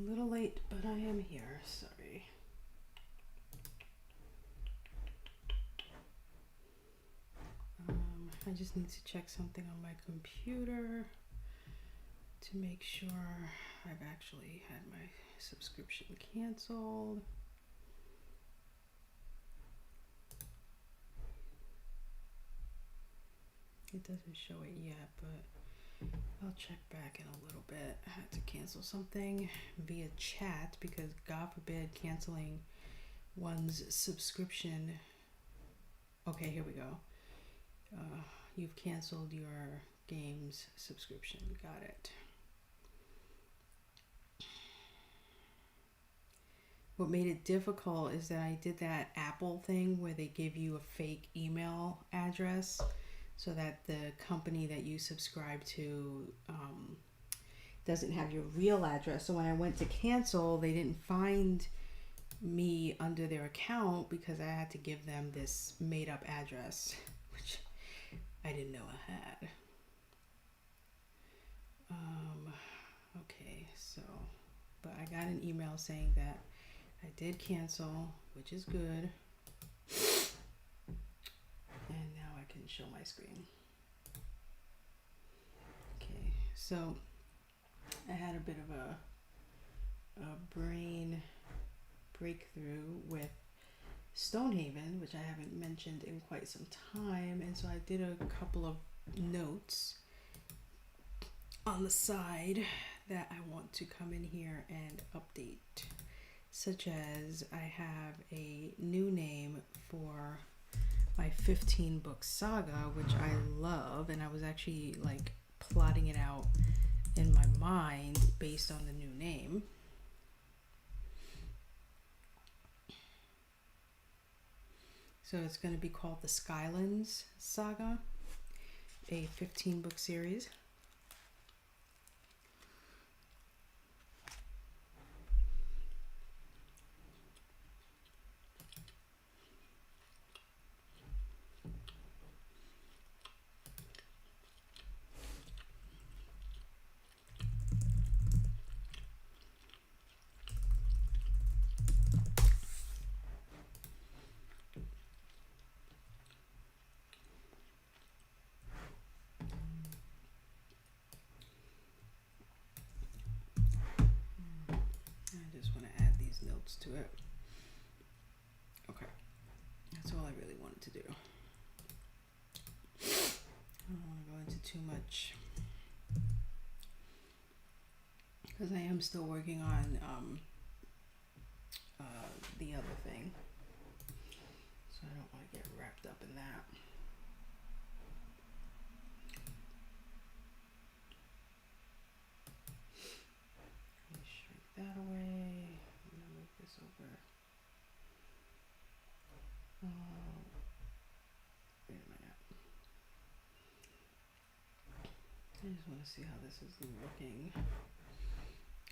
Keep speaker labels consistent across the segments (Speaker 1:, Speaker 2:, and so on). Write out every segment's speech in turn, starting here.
Speaker 1: A little late, but I am here. Sorry. I just need to check something on my computer to make sure I've actually had my subscription canceled. It doesn't show it yet, but I'll check back in a little bit. I had to cancel something via chat because God forbid canceling one's subscription. Okay, here we go. You've canceled your games subscription. Got it. What made it difficult is that I did that Apple thing where they give you a fake email address so that the company that you subscribe to doesn't have your real address. So when I went to cancel, they didn't find me under their account because I had to give them this made up address, which I didn't know I had. Okay, so, but I got an email saying that I did cancel, which is good. And now I can show my screen. Okay, so I had a bit of a brain breakthrough with Stonehaven, which I haven't mentioned in quite some time, and so I did a couple of notes on the side that I want to come in here and update, such as I have a new name for my 15 book saga, which I love, and I was actually like plotting it out in my mind based on the new name. So it's going to be called the Skylands Saga, a 15 book series. To it. Okay, that's all I really wanted to do. I don't want to go into too much because I am still working on the other thing, so I don't want to get wrapped up in that. Let me shrink that away. Over. Wait a minute. I just want to see how this is looking.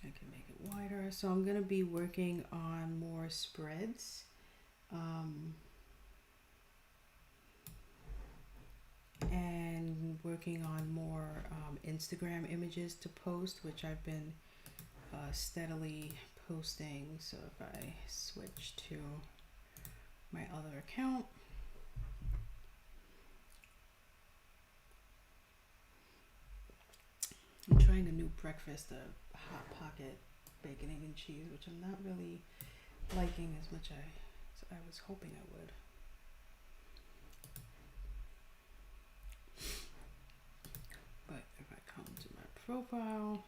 Speaker 1: I can make it wider. So I'm going to be working on more spreads. And working on more Instagram images to post, which I've been steadily posting. So if I switch to my other account, I'm trying a new breakfast, a Hot Pocket bacon, egg, and cheese, which I'm not really liking as much as I was hoping I would. But if I come to my profile,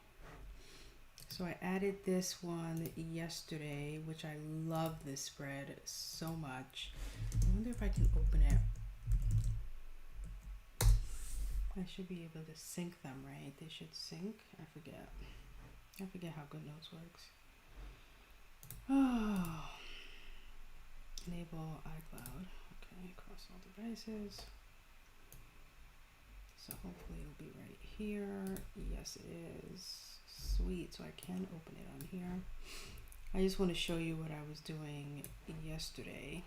Speaker 1: so I added this one yesterday, which I love this spread so much. I wonder if I can open it. I should be able to sync them, right? They should sync. I forget how GoodNotes works. Oh, enable iCloud. Okay, across all devices. So hopefully it'll be right here. Yes, it is. Sweet, so I can open it on here. I just want to show you what I was doing yesterday.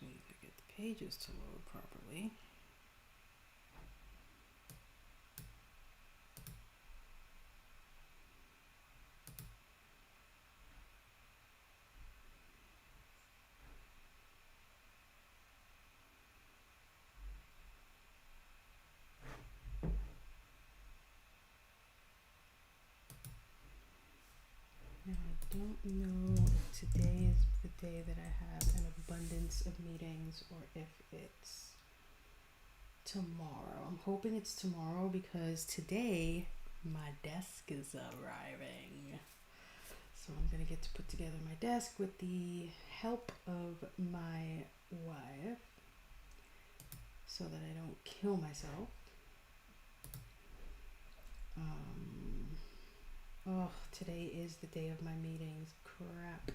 Speaker 1: See if I pages to load properly. Now I don't know if today is the day that I have an abundance of meetings or if it's tomorrow. I'm hoping it's tomorrow because today my desk is arriving. So I'm gonna get to put together my desk with the help of my wife so that I don't kill myself. Oh, today is the day of my meetings. Crap.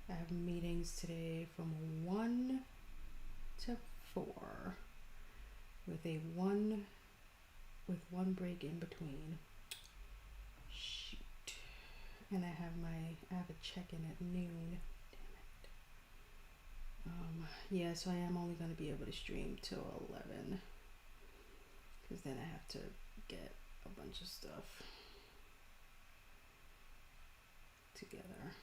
Speaker 1: I have meetings today from 1 to 4 with one break in between. Shoot. And I have a check-in at noon. Damn it. Yeah, so I am only going to be able to stream till 11 because then I have to get a bunch of stuff together.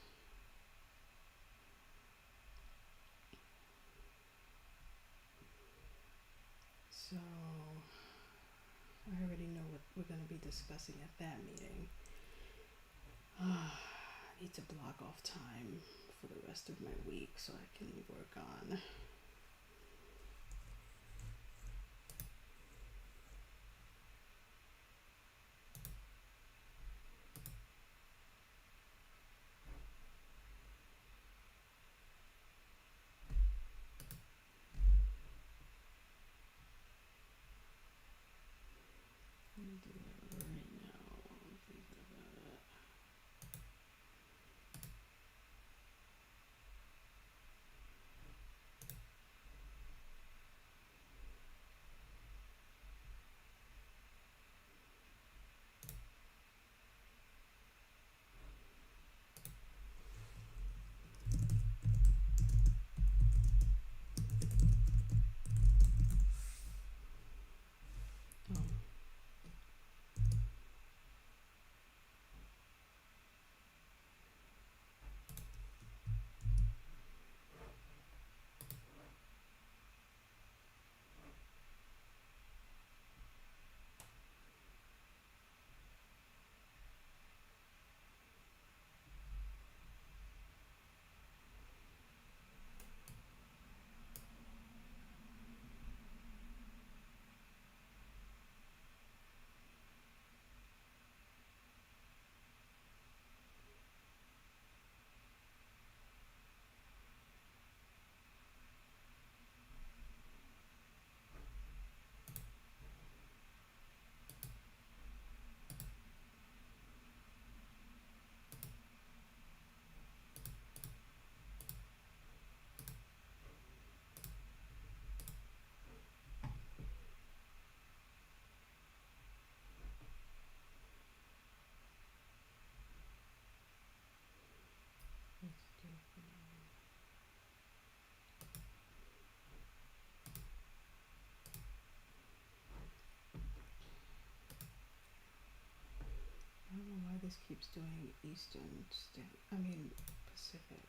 Speaker 1: So I already know what we're going to be discussing at that meeting. I need to block off time for the rest of my week so I can work on do that right now while I'm thinking about it. Oh. I don't know why this keeps doing Pacific.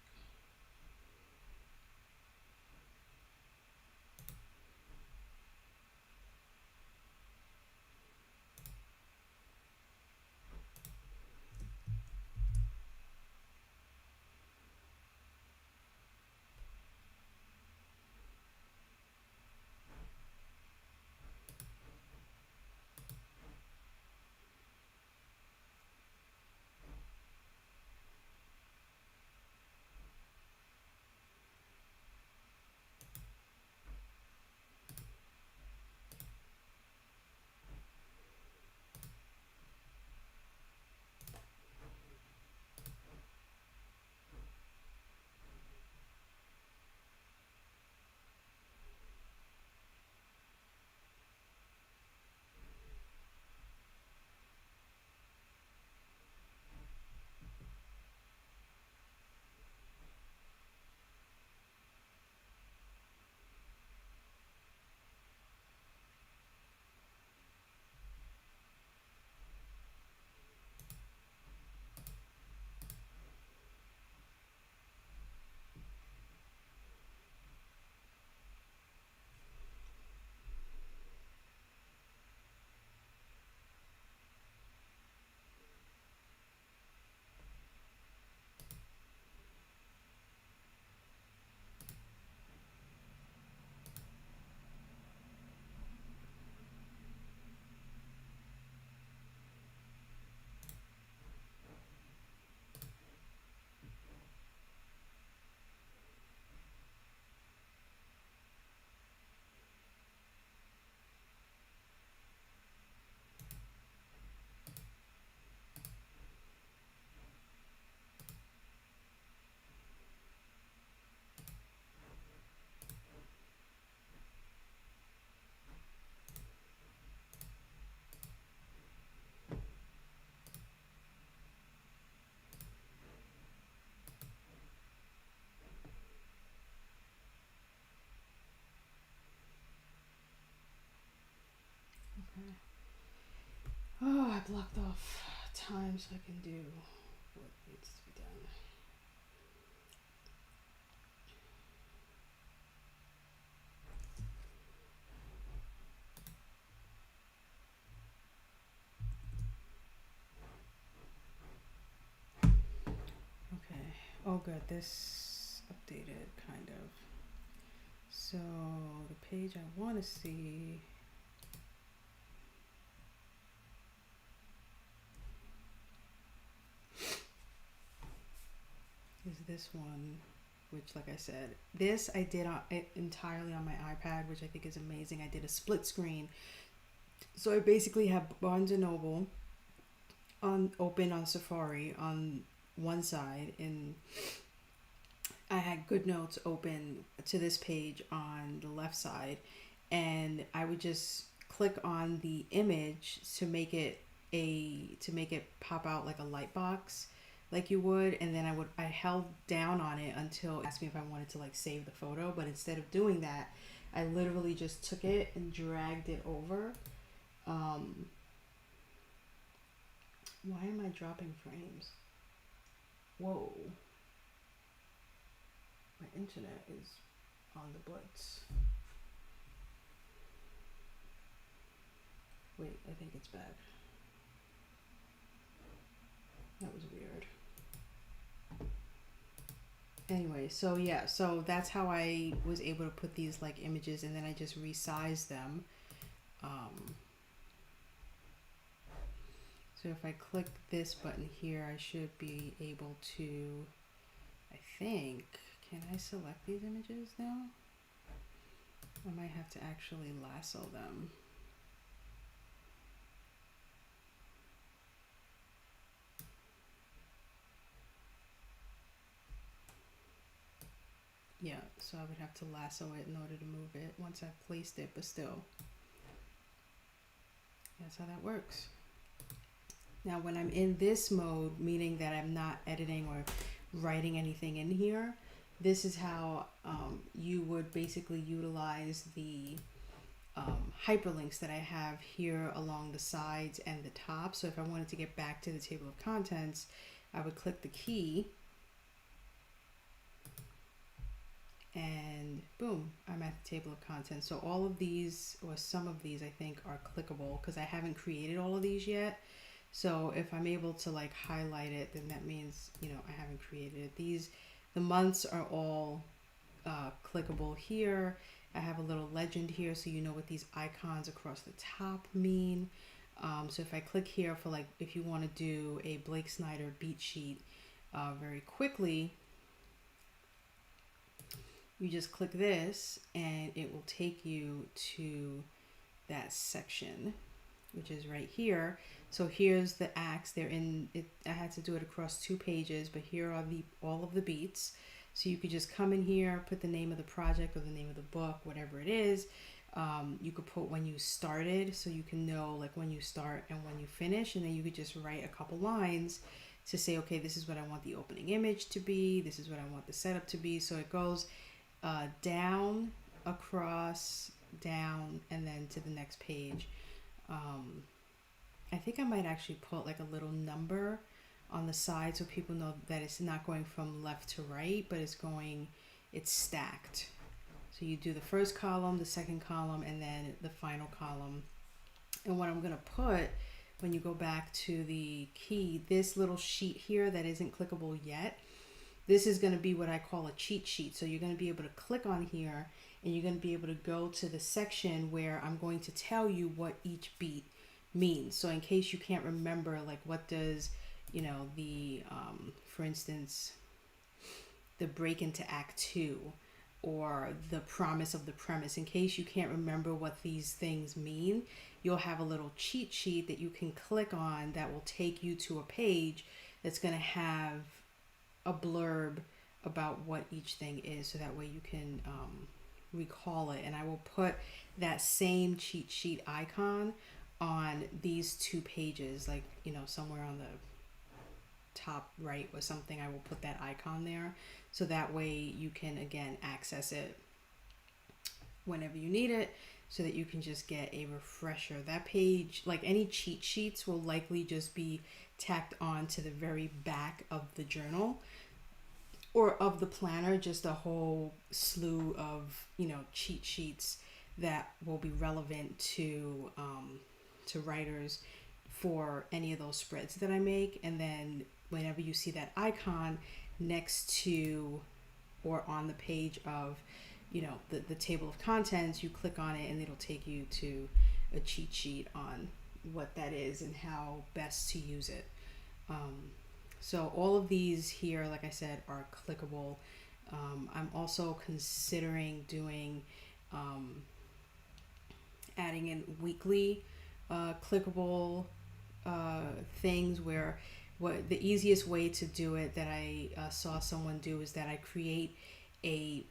Speaker 1: blocked off time so I can do what needs to be done. Okay. Oh, good. This updated kind of. So the page I want to see. Is this one, which, like I said, this I did entirely on my iPad, which I think is amazing. I did a split screen, so I basically have Barnes and Noble open on Safari on one side, and I had GoodNotes open to this page on the left side, and I would just click on the image to make it pop out like a light box, like you would, and then I held down on it until it asked me if I wanted to like save the photo, but instead of doing that, I literally just took it and dragged it over. Why am I dropping frames? Whoa. My internet is on the blitz. Wait, I think it's back. That was weird. Anyway, so yeah, so that's how I was able to put these like images, and then I just resized them. So if I click this button here, I should be able to, I think, can I select these images now? I might have to actually lasso them. Yeah, so I would have to lasso it in order to move it once I've placed it, but still, that's how that works. Now, when I'm in this mode, meaning that I'm not editing or writing anything in here, this is how you would basically utilize the hyperlinks that I have here along the sides and the top. So if I wanted to get back to the table of contents, I would click the key and boom, I'm at the table of contents. So all of these, or some of these, I think are clickable because I haven't created all of these yet. So if I'm able to like highlight it, then that means, you know, I haven't created it. The months are all clickable here. I have a little legend here so you know what these icons across the top mean. So if I click here for like, if you want to do a Blake Snyder beat sheet very quickly, you just click this and it will take you to that section, which is right here. So here's the acts. They're in it. I had to do it across 2 pages, but here are all of the beats. So you could just come in here, put the name of the project or the name of the book, whatever it is. You could put when you started, so you can know like when you start and when you finish, and then you could just write a couple lines to say, okay, this is what I want the opening image to be. This is what I want the setup to be. So it goes down, across, down, and then to the next page. I think I might actually put like a little number on the side so people know that it's not going from left to right, but it's stacked. So you do the first column, the second column, and then the final column. And what I'm going to put, when you go back to the key, this little sheet here that isn't clickable yet, this is going to be what I call a cheat sheet. So you're going to be able to click on here and you're going to be able to go to the section where I'm going to tell you what each beat means. So in case you can't remember, like what does, you know, the, for instance, the break into act 2 or the promise of the premise, in case you can't remember what these things mean, you'll have a little cheat sheet that you can click on that will take you to a page that's going to have a blurb about what each thing is, so that way you can recall it. And I will put that same cheat sheet icon on these 2 pages, like, you know, somewhere on the top right or something. I will put that icon there so that way you can again access it whenever you need it, so that you can just get a refresher. That page, like any cheat sheets, will likely just be tacked on to the very back of the journal or of the planner, just a whole slew of, cheat sheets that will be relevant to writers for any of those spreads that I make. And then whenever you see that icon next to or on the page of, the table of contents, you click on it and it'll take you to a cheat sheet on what that is and how best to use it. So all of these here, like I said, are clickable. I'm also considering doing, adding in weekly clickable things, where what the easiest way to do it that I saw someone do is that I create an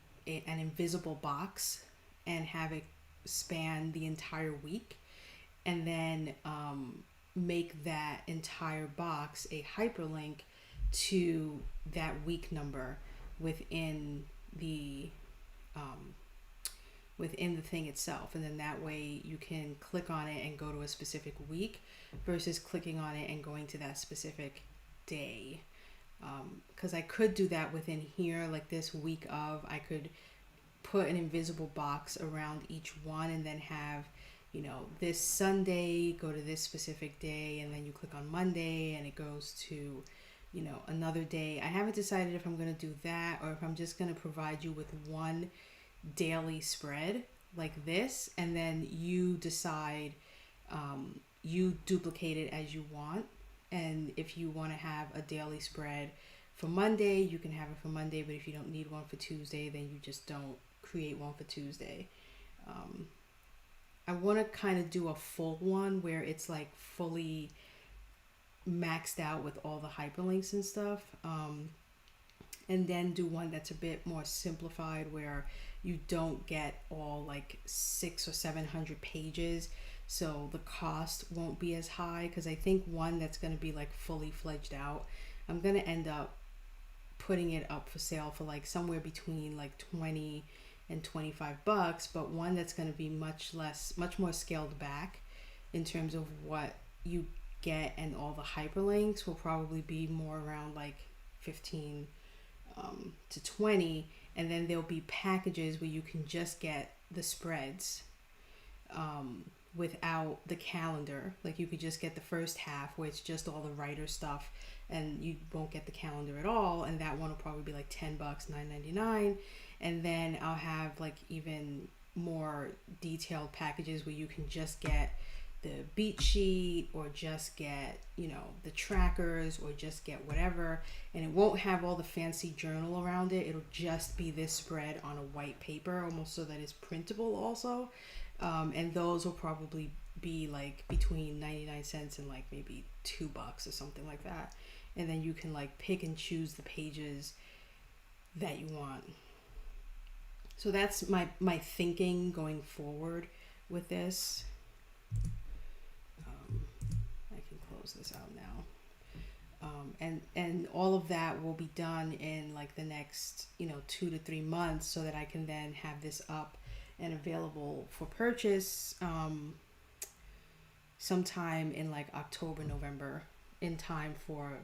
Speaker 1: invisible box and have it span the entire week, and then make that entire box a hyperlink to that week number within the thing itself. And then that way you can click on it and go to a specific week versus clicking on it and going to that specific day. Because I could do that within here, like this week of, I could put an invisible box around each one and then have, this Sunday go to this specific day, and then you click on Monday and it goes to, another day. I haven't decided if I'm going to do that or if I'm just going to provide you with one daily spread like this, and then you decide, you duplicate it as you want. And if you want to have a daily spread for Monday, you can have it for Monday, but if you don't need one for Tuesday, then you just don't create one for Tuesday. I want to kind of do a full one where it's like fully maxed out with all the hyperlinks and stuff, and then do one that's a bit more simplified where you don't get all like 600 or 700 pages, so the cost won't be as high. Because I think one that's going to be like fully fledged out, I'm going to end up putting it up for sale for like somewhere between like 20 and $25, but one that's going to be much more scaled back in terms of what you get, and all the hyperlinks will probably be more around like 15 to 20, and then there'll be packages where you can just get the spreads without the calendar. Like you could just get the first half where it's just all the writer stuff, and you won't get the calendar at all, and that one will probably be like $10, $9.99. And then I'll have like even more detailed packages where you can just get the beat sheet, or just get, the trackers, or just get whatever. And it won't have all the fancy journal around it. It'll just be this spread on a white paper, almost so that it's printable also. And those will probably be like between 99 cents and like maybe $2 or something like that. And then you can like pick and choose the pages that you want. So that's my thinking going forward with this. I can close this out now. And all of that will be done in like the next, 2 to 3 months, so that I can then have this up and available for purchase sometime in like October, November, in time for,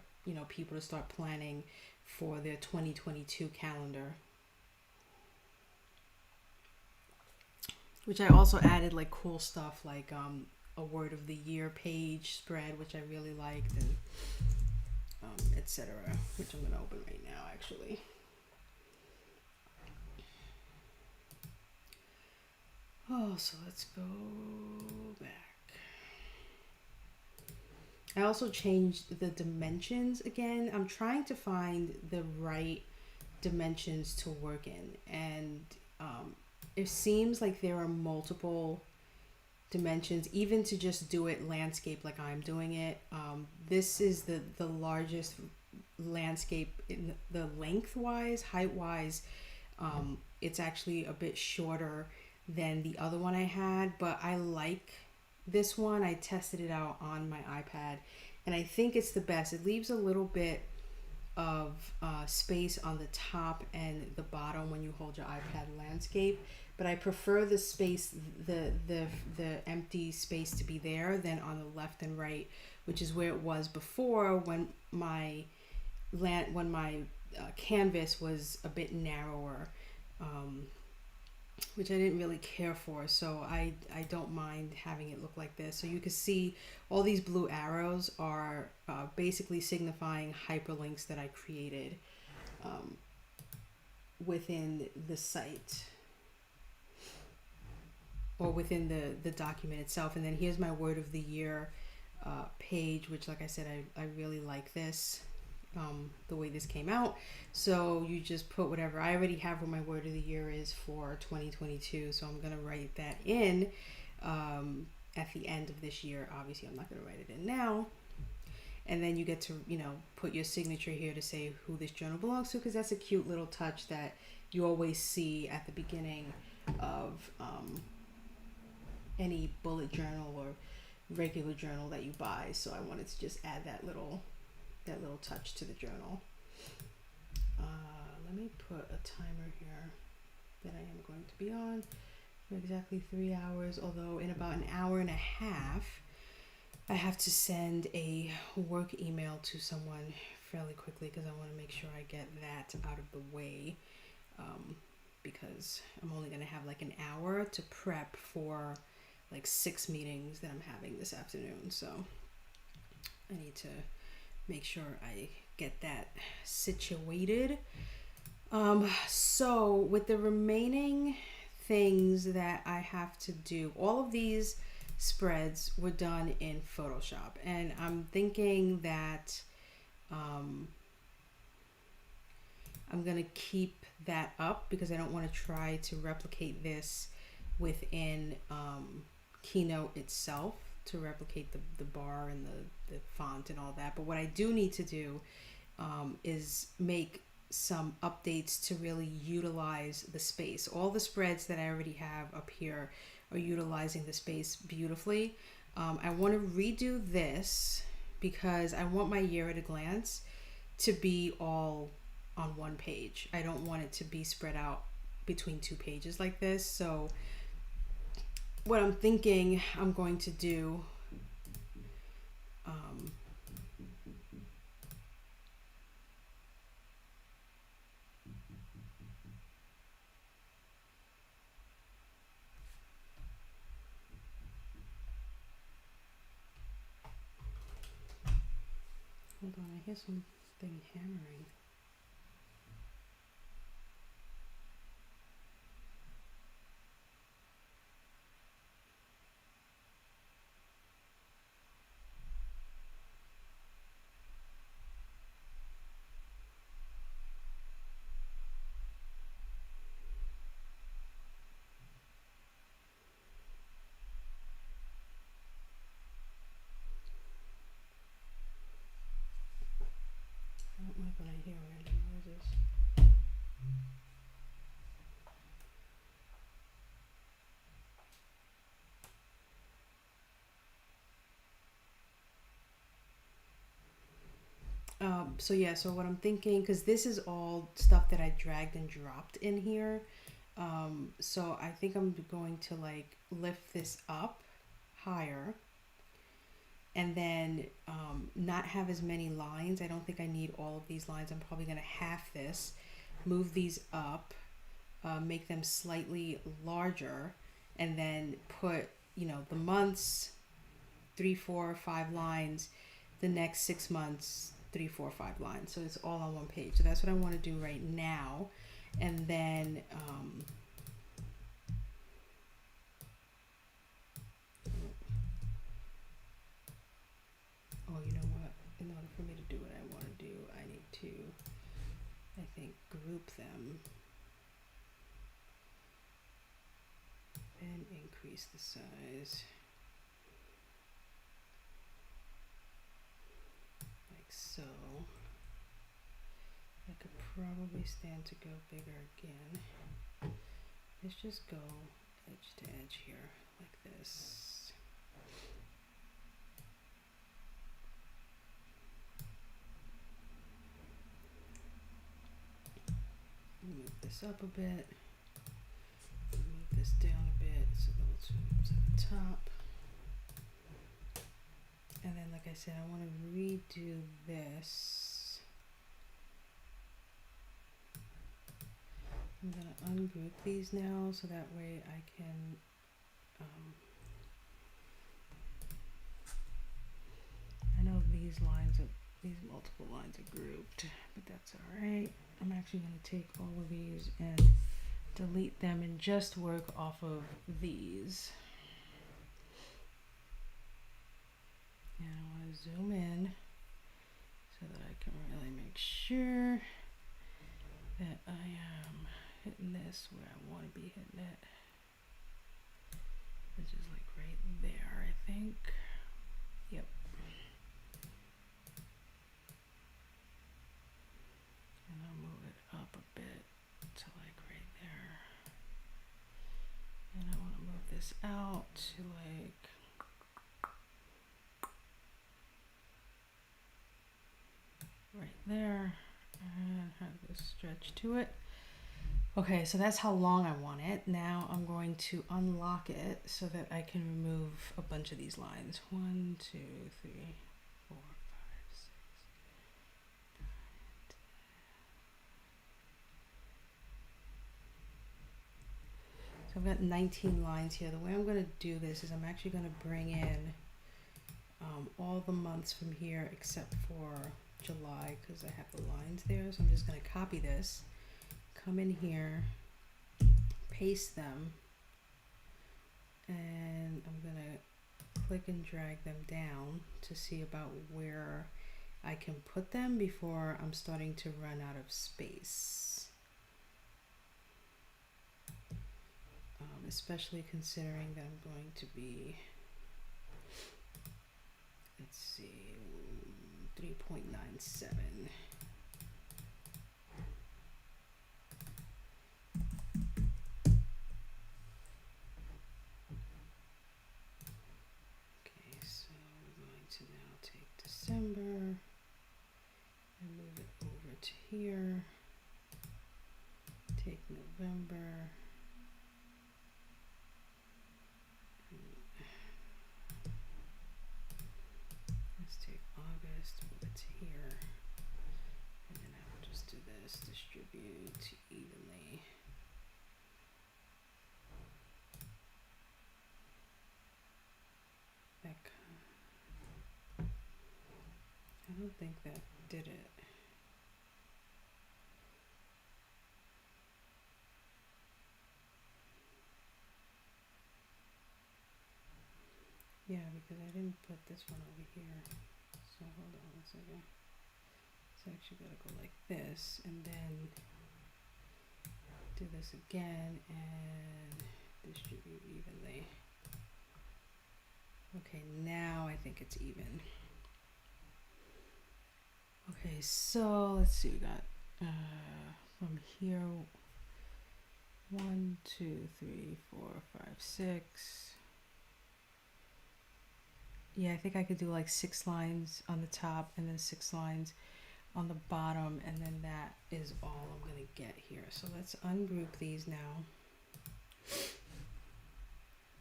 Speaker 1: people to start planning for their 2022 calendar. Which I also added like cool stuff like a word of the year page spread, which I really liked, and etc., which I'm going to open right now actually. Oh, so let's go back. I also changed the dimensions again. I'm trying to find the right dimensions to work in, and it seems like there are multiple dimensions, even to just do it landscape like I'm doing it. This is the largest landscape in the length-wise. Height-wise, it's actually a bit shorter than the other one I had, but I like this one. I tested it out on my iPad, and I think it's the best. It leaves a little bit of space on the top and the bottom when you hold your iPad landscape, but I prefer the space, the empty space to be there than on the left and right, which is where it was before when my canvas was a bit narrower, which I didn't really care for. So I don't mind having it look like this. So you can see all these blue arrows are basically signifying hyperlinks that I created within the site, or within the document itself. And then here's my word of the year page, which, like I said, I really like this, the way this came out. So you just put whatever. I already have what my word of the year is for 2022, so I'm gonna write that in at the end of this year. Obviously I'm not gonna write it in now. And then you get to, you know, put your signature here to say who this journal belongs to, because that's a cute little touch that you always see at the beginning of any bullet journal or regular journal that you buy. So I wanted to just add that little touch to the journal. Let me put a timer here that I am going to be on for exactly 3 hours, although in about an hour and a half I have to send a work email to someone fairly quickly, because I want to make sure I get that out of the way, because I'm only going to have like an hour to prep for like 6 meetings that I'm having this afternoon. So I need to make sure I get that situated. So with the remaining things that I have to do, all of these spreads were done in Photoshop, and I'm thinking that I'm gonna keep that up because I don't want to try to replicate this within Keynote itself, to replicate the bar and the font and all that. But what I do need to do is make some updates to really utilize the space. All the spreads that I already have up here are utilizing the space beautifully. I want to redo this because I want my year at a glance to be all on one page. I don't want it to be spread out between 2 pages like this. So what I'm thinking I'm going to do, hold on, I hear something hammering. I don't like when I hear random noises. So yeah, so what I'm thinking, because this is all stuff that I dragged and dropped in here, so I think I'm going to like lift this up higher, and then not have as many lines. I don't think I need all of these lines. I'm probably going to half this, move these up, make them slightly larger, and then put, you know, the months, 3, 4, 5 lines, the next 6 months, 3, 4, 5 lines. So it's all on one page. So that's what I want to do right now. And then oh, you know what? In order for me to do what I want to do, I need to, I think, group them and increase the size. Like so. I could probably stand to go bigger again. Let's just go edge to edge here, like this. Move this up a bit. Move this down a bit so those are at the top. And then, like I said, I want to redo this. I'm going to ungroup these now so that way I can I know these multiple lines are grouped, but that's all right. I'm actually going to take all of these and delete them and just work off of these. And I want to zoom in so that I can really make sure that I am hitting this where I want to be hitting it, which is like right there, I think. Yep. And I'll move it up a bit to like right there. And I want to move this out to like right there and have this stretch to it. Okay, so that's how long I want it. Now I'm going to unlock it so that I can remove a bunch of these lines. 1, 2, 3, 4, 5, 6, 9, 10. So I've got 19 lines here. The way I'm going to do this is I'm actually going to bring in all the months from here except for July because I have the lines there. So I'm just going to copy this, come in here, paste them, and I'm going to click and drag them down to see about where I can put them before I'm starting to run out of space. Especially considering that I'm going to be, let's see, 3.97. Okay, so we're going to now take December and move it over to here. Take November. Let's take August, move it to here. And then I will just do this, distribute evenly. That I don't think that did it. Yeah, because I didn't put this one over here. So hold on a second. It's actually gotta go like this and then do this again and distribute evenly. Okay, now I think it's even. Okay, so let's see, we got from here 1, 2, 3, 4, 5, 6. Yeah, I think I could do like 6 lines on the top and then 6 lines on the bottom, and then that is all I'm gonna get here. So let's ungroup these now.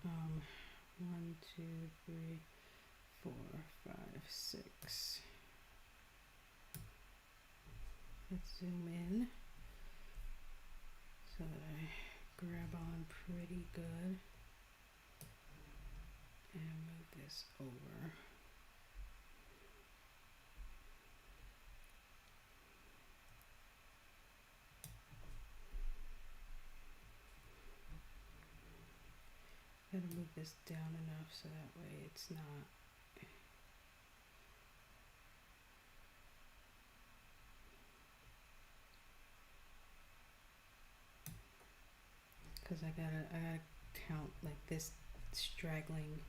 Speaker 1: 1, 2, 3, 4, 5, 6. Let's zoom in so that I grab on pretty good. And move this over. Gotta move this down enough so that way it's not because I gotta count like this straggling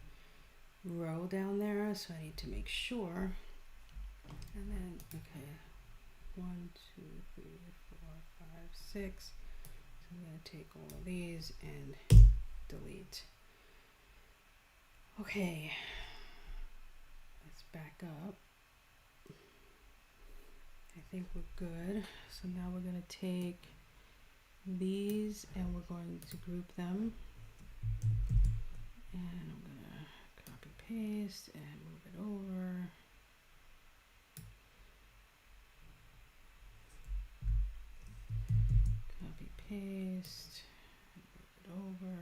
Speaker 1: row down there, so I need to make sure. And then okay, 1, 2, 3, 4, 5, 6. So I'm gonna take all of these and delete. Okay, let's back up. I think we're good. So now we're gonna take these and we're going to group them. And I'm gonna copy paste and move it over. Copy paste and move it over.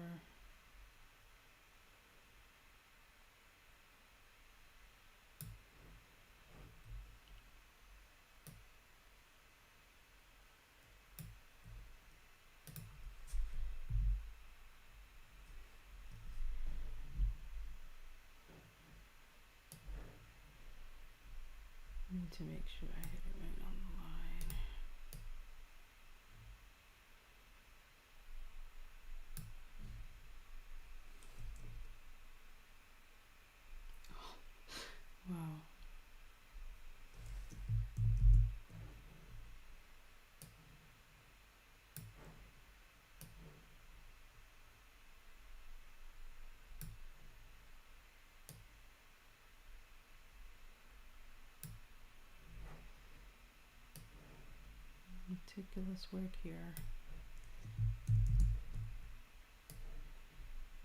Speaker 1: Need to make sure I hit it right on the line. Oh, wow. Meticulous work here.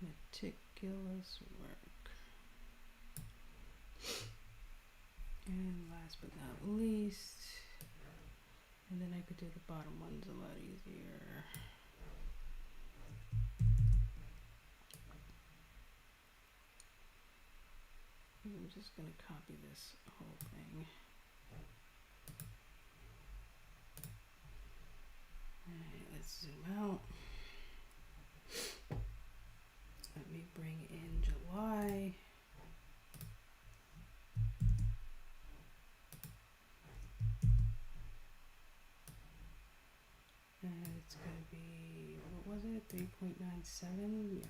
Speaker 1: Meticulous work. And last but not least, and then I could do the bottom ones a lot easier. I'm just going to copy this whole thing. Alright, let's zoom out. Let me bring in July. And it's going to be, what was it? 3.97? Yeah.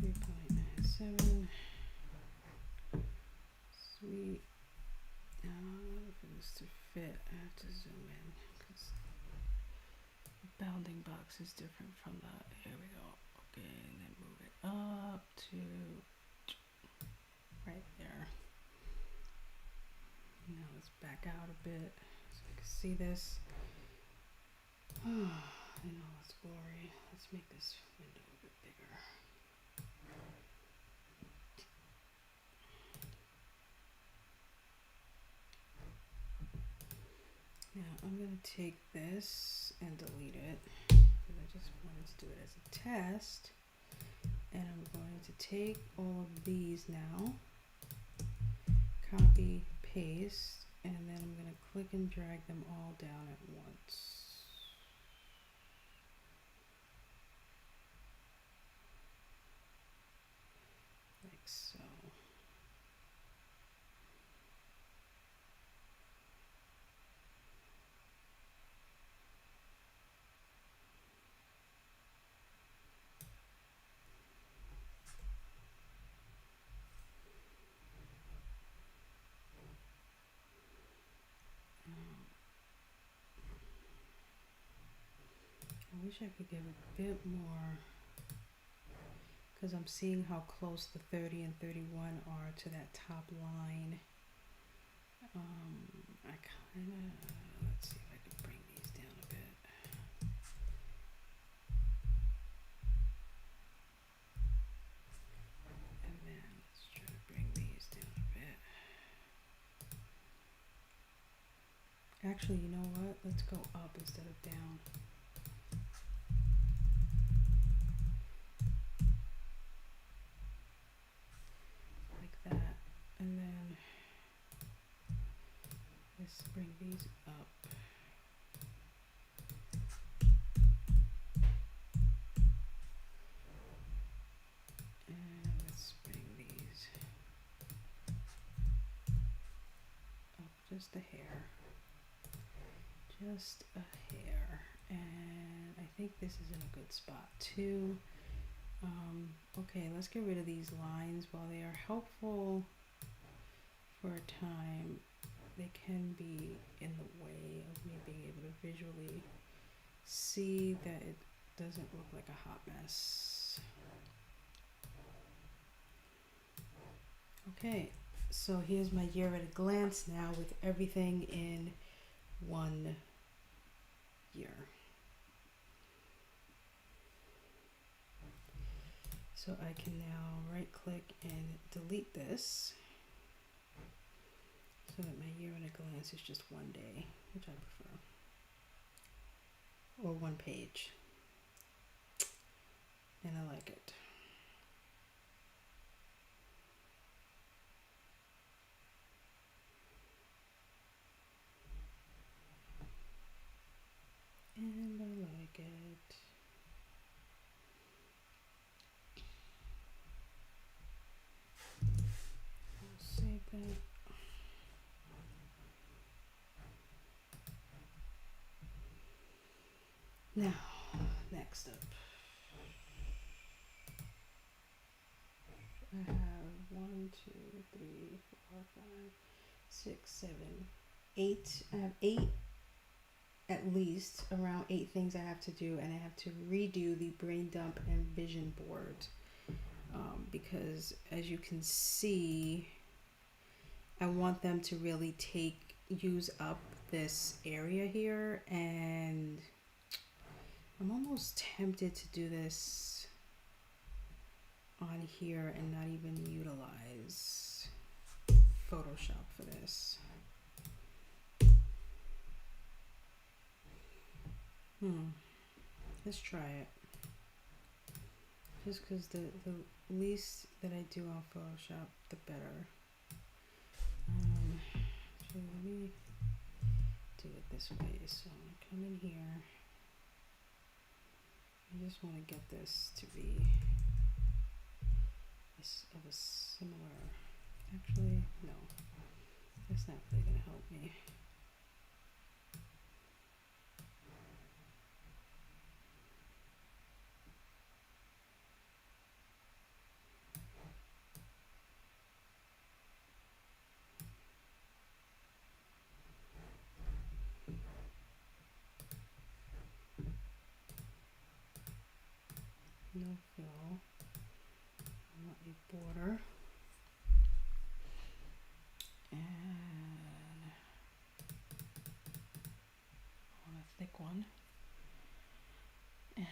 Speaker 1: 3.97. Sweet. For this to fit, I have to zoom in because the bounding box is different from the, here we go. Okay, and then move it up to right there. Now let's back out a bit so I can see this. In all its glory. Let's make this window a bit bigger. Now I'm going to take this and delete it because I just wanted to do it as a test. And I'm going to take all of these now, copy, paste, and then I'm going to click and drag them all down at once. Like so. I wish I could give a bit more because I'm seeing how close the 30 and 31 are to that top line. I kind of, let's see if I can bring these down a bit. And then let's try to bring these down a bit. Actually, you know what? Let's go up instead of down. And then let's bring these up. And let's bring these up just a hair. Just a hair. And I think this is in a good spot too. Okay, let's get rid of these lines. While they are helpful for a time, they can be in the way of me being able to visually see that it doesn't look like a hot mess. Okay, so here's my year at a glance now with everything in one year. So I can now right click and delete this so that my year at a glance is just one day, which I prefer, or one page, and I like it. And I like it. I'll save that. Now, next up, I have 1, 2, 3, 4, 5, 6, 7, 8. I have 8, at least around 8 things I have to do, and I have to redo the brain dump and vision board because, as you can see, I want them to really use up this area here, and I'm almost tempted to do this on here and not even utilize Photoshop for this. Let's try it. Just because the least that I do on Photoshop, the better. So let me do it this way. So I'm gonna come in here. I just want to get this to be of a similar. Actually, no, that's not really gonna help me. No fill. I want a border. And I want a thick one. And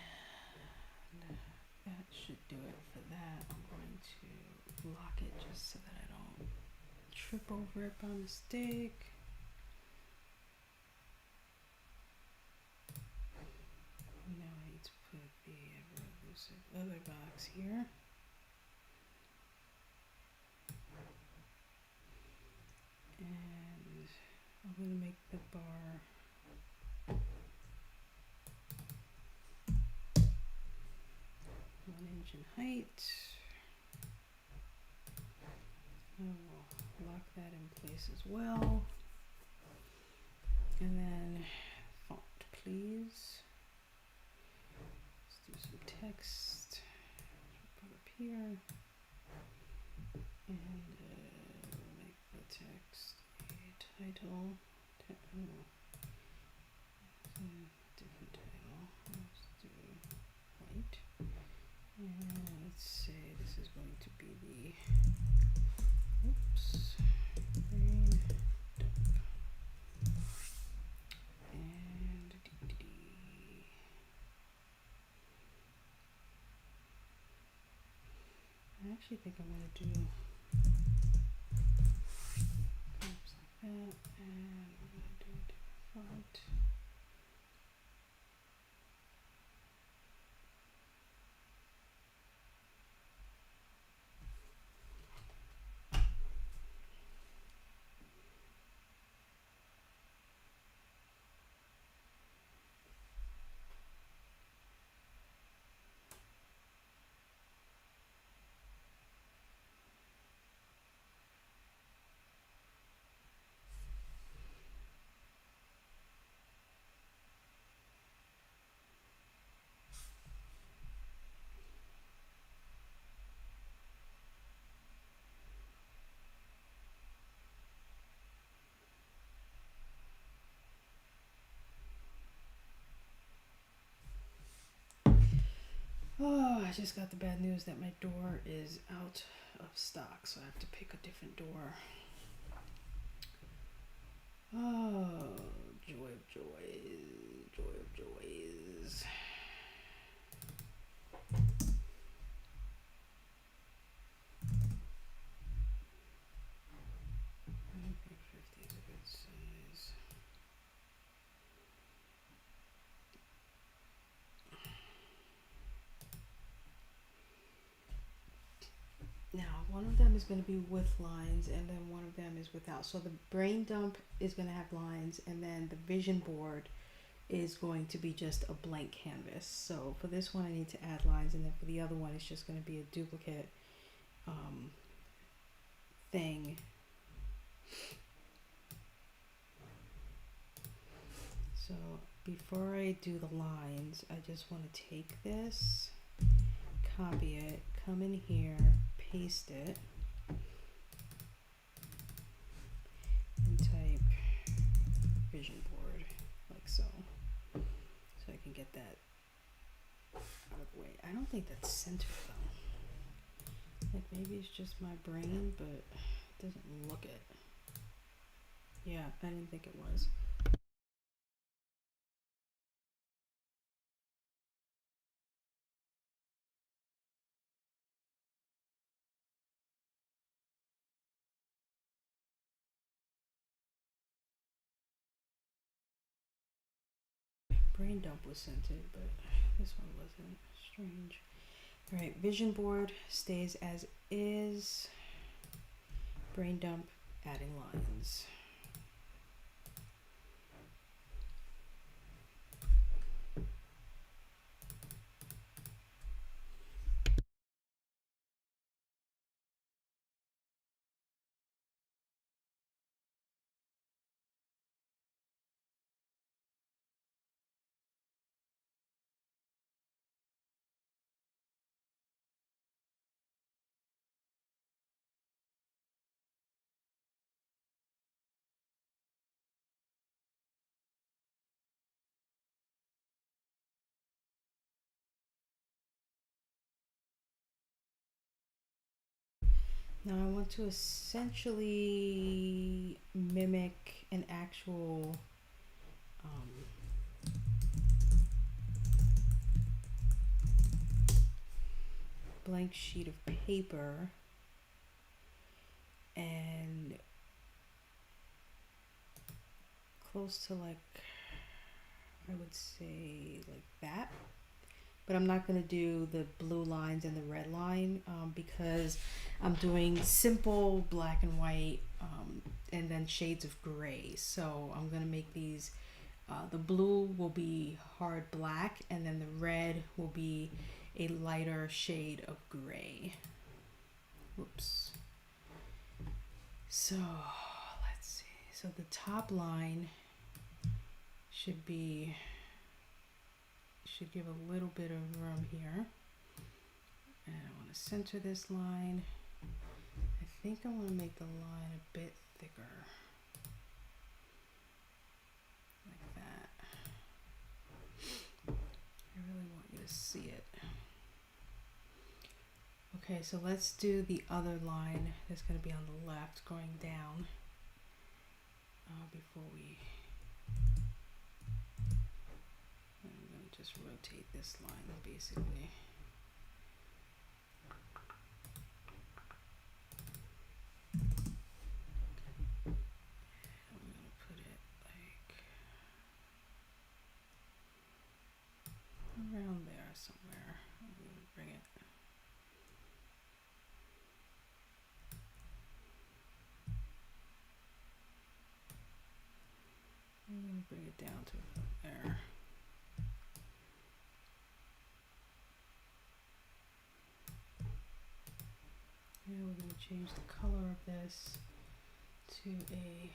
Speaker 1: that should do it for that. I'm going to lock it just so that I don't trip over it by mistake. Now I need to put the ever-elusive other box here. And I'm going to make the bar 1 inch in height. I will lock that in place as well. And then font, please. Let's do some text. Put up here. And we'll make the text a title. Different title. Let's do white. And let's say this is going to be the brain dump. And I actually think I'm going to do caps like that, and we're going to do a different font. Oh, I just got the bad news that my door is out of stock, so I have to pick a different door. Oh, joy of joys, joy of joys. one of them is going to be with lines and then one of them is without. So the brain dump is going to have lines, and then the vision board is going to be just a blank canvas. So for this one I need to add lines, and then for the other one it's just going to be a duplicate thing. So before I do the lines, I just want to take this, copy it, come in here, paste it, and type vision board like so. So I can get that out of the way. I don't think that's centered though. Like maybe it's just my brain, but it doesn't look it. Yeah, I didn't think it was. Brain dump was centered, but this one wasn't. Strange. All right, vision board stays as is. Brain dump, adding lines. Now I want to essentially mimic an actual blank sheet of paper, and close to like, I would say like that. But I'm not going to do the blue lines and the red line because I'm doing simple black and white and then shades of gray. So I'm going to make these, the blue will be hard black, and then the red will be a lighter shade of gray. Whoops. So let's see. So the top line should give a little bit of room here, and I want to center this line. I think I want to make the line a bit thicker, like that. I really want you to see it. Okay, so let's do the other line that's going to be on the left going down before we, I'm going to just rotate this line basically. I'm going to put it like around there somewhere. I'm going to bring it. I'm going to bring it down to about there. Now we're going to change the color of this to a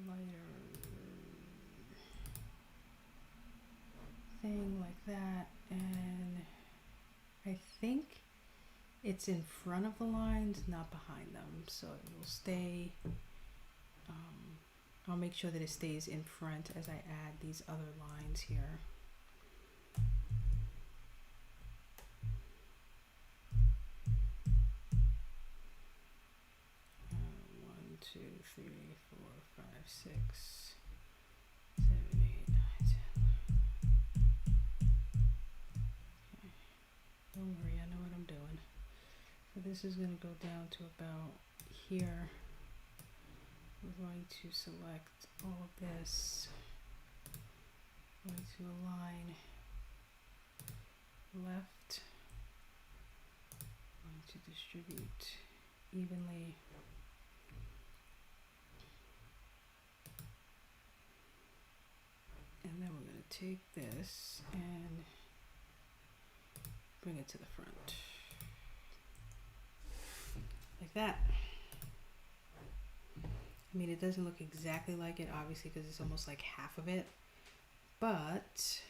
Speaker 1: lighter thing like that, and I think it's in front of the lines, not behind them, so it will stay. I'll make sure that it stays in front as I add these other lines here. 1, 2, 3, 4, 5, 6, 7, 8, 9, 10. Okay. Don't worry, I know what I'm doing. So this is going to go down to about here. We're going to select all of this. Going to align left going to distribute evenly. And then we're going to take this and bring it to the front. Like that. I mean, it doesn't look exactly like it, obviously, because it's almost like half of it. But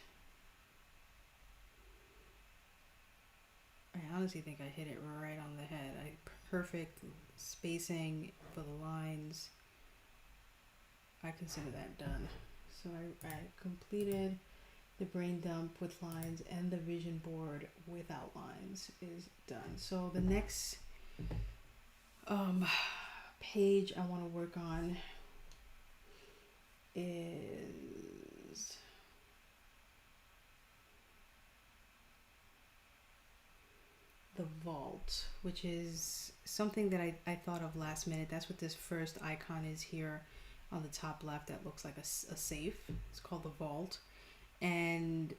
Speaker 1: I honestly think I hit it right on the head. Perfect spacing for the lines. I consider that done. So I completed the brain dump with lines, and the vision board without lines is done. So the next page I want to work on is the vault, which is something that I thought of last minute. That's what this first icon is here on the top left that looks like a safe. It's called the vault. And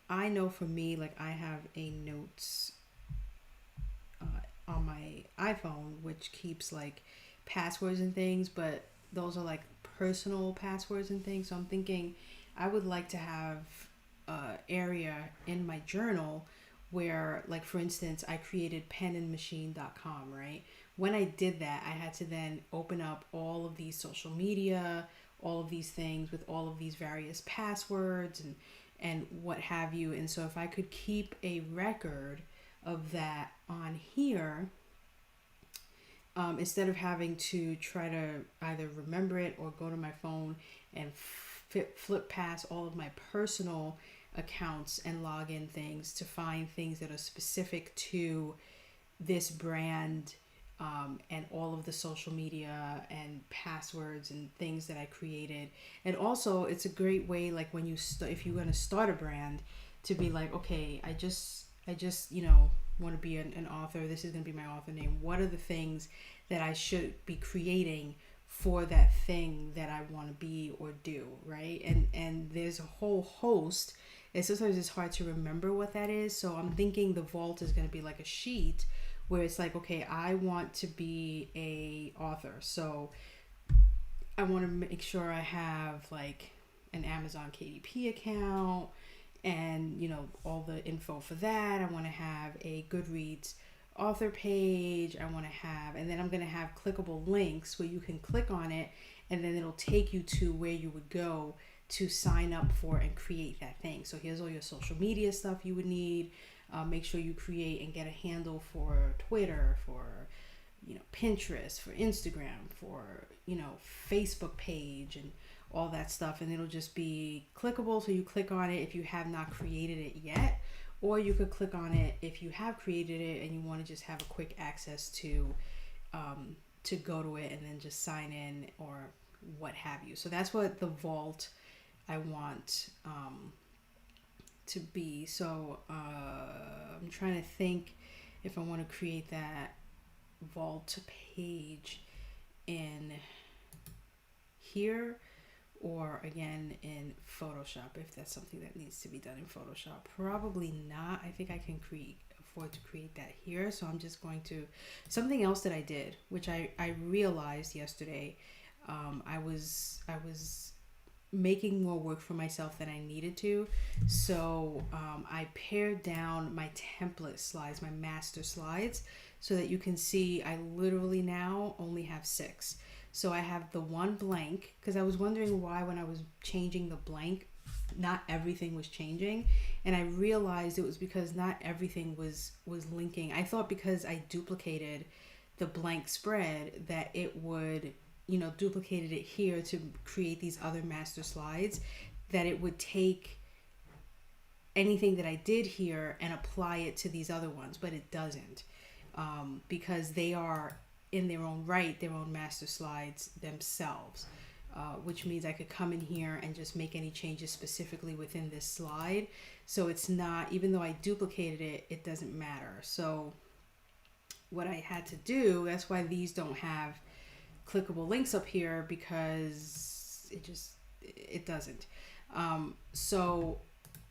Speaker 1: I know for me, like, I have a notes on my iPhone which keeps like passwords and things, but those are like personal passwords and things. So I'm thinking I would like to have an area in my journal where, like, for instance, I created penandmachine.com, right? When I did that, I had to then open up all of these social media, all of these things with all of these various passwords and what have you. And so if I could keep a record of that on here, instead of having to try to either remember it or go to my phone and flip past all of my personal accounts and log in things to find things that are specific to this brand, and all of the social media and passwords and things that I created. And also it's a great way, like, when you if you're going to start a brand, to be like, okay, I just want to be an author. This is going to be my author name. What are the things that I should be creating for that thing that I want to be or do, right? And there's a whole host, and sometimes it's hard to remember what that is. So I'm thinking the vault is going to be like a sheet where it's like, okay, I want to be a author, so I want to make sure I have like an Amazon KDP account and, all the info for that. I want to have a Goodreads author page. I want to have, and then I'm going to have clickable links where you can click on it and then it'll take you to where you would go to sign up for and create that thing. So here's all your social media stuff you would need. Make sure you create and get a handle for Twitter, for Pinterest, for Instagram, for Facebook page, and all that stuff. And it'll just be clickable, so you click on it if you have not created it yet, or you could click on it if you have created it and you want to just have a quick access to go to it and then just sign in or what have you. So that's what the vault I want to be. So I'm trying to think if I want to create that vault page in here or again in Photoshop, if that's something that needs to be done in Photoshop. Probably not. I think I can afford to create that here. So I'm just going to, something else that I did, which I realized yesterday, I was making more work for myself than I needed to. So I pared down my template slides, my master slides, so that you can see I literally now only have 6. So I have the one blank, because I was wondering why when I was changing the blank, not everything was changing. And I realized it was because not everything was linking. I thought because I duplicated the blank spread that it would, duplicated it here to create these other master slides, that it would take anything that I did here and apply it to these other ones, but it doesn't, because they are in their own right, their own master slides themselves, which means I could come in here and just make any changes specifically within this slide. So it's not, even though I duplicated it, it doesn't matter. So what I had to do, that's why these don't have clickable links up here, because it doesn't. So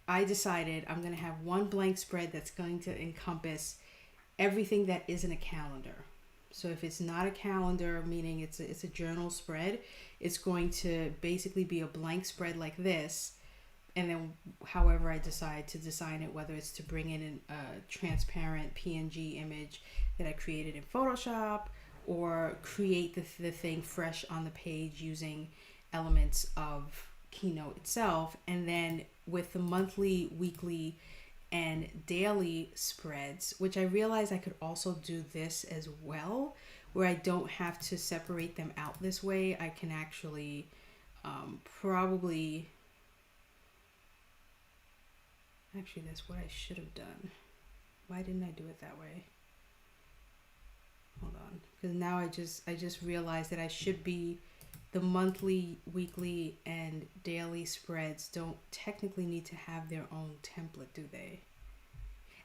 Speaker 1: I decided I'm going to have one blank spread that's going to encompass everything that isn't a calendar. So if it's not a calendar, meaning it's a journal spread, it's going to basically be a blank spread like this. And then however I decide to design it, whether it's to bring in a transparent PNG image that I created in Photoshop, or create the thing fresh on the page using elements of Keynote itself. And then with the monthly, weekly, and daily spreads, which I realized I could also do this as well, where I don't have to separate them out this way. I can actually actually that's what I should have done. Why didn't I do it that way? Hold on, because now I just realized that I should be, the monthly, weekly, and daily spreads don't technically need to have their own template, do they?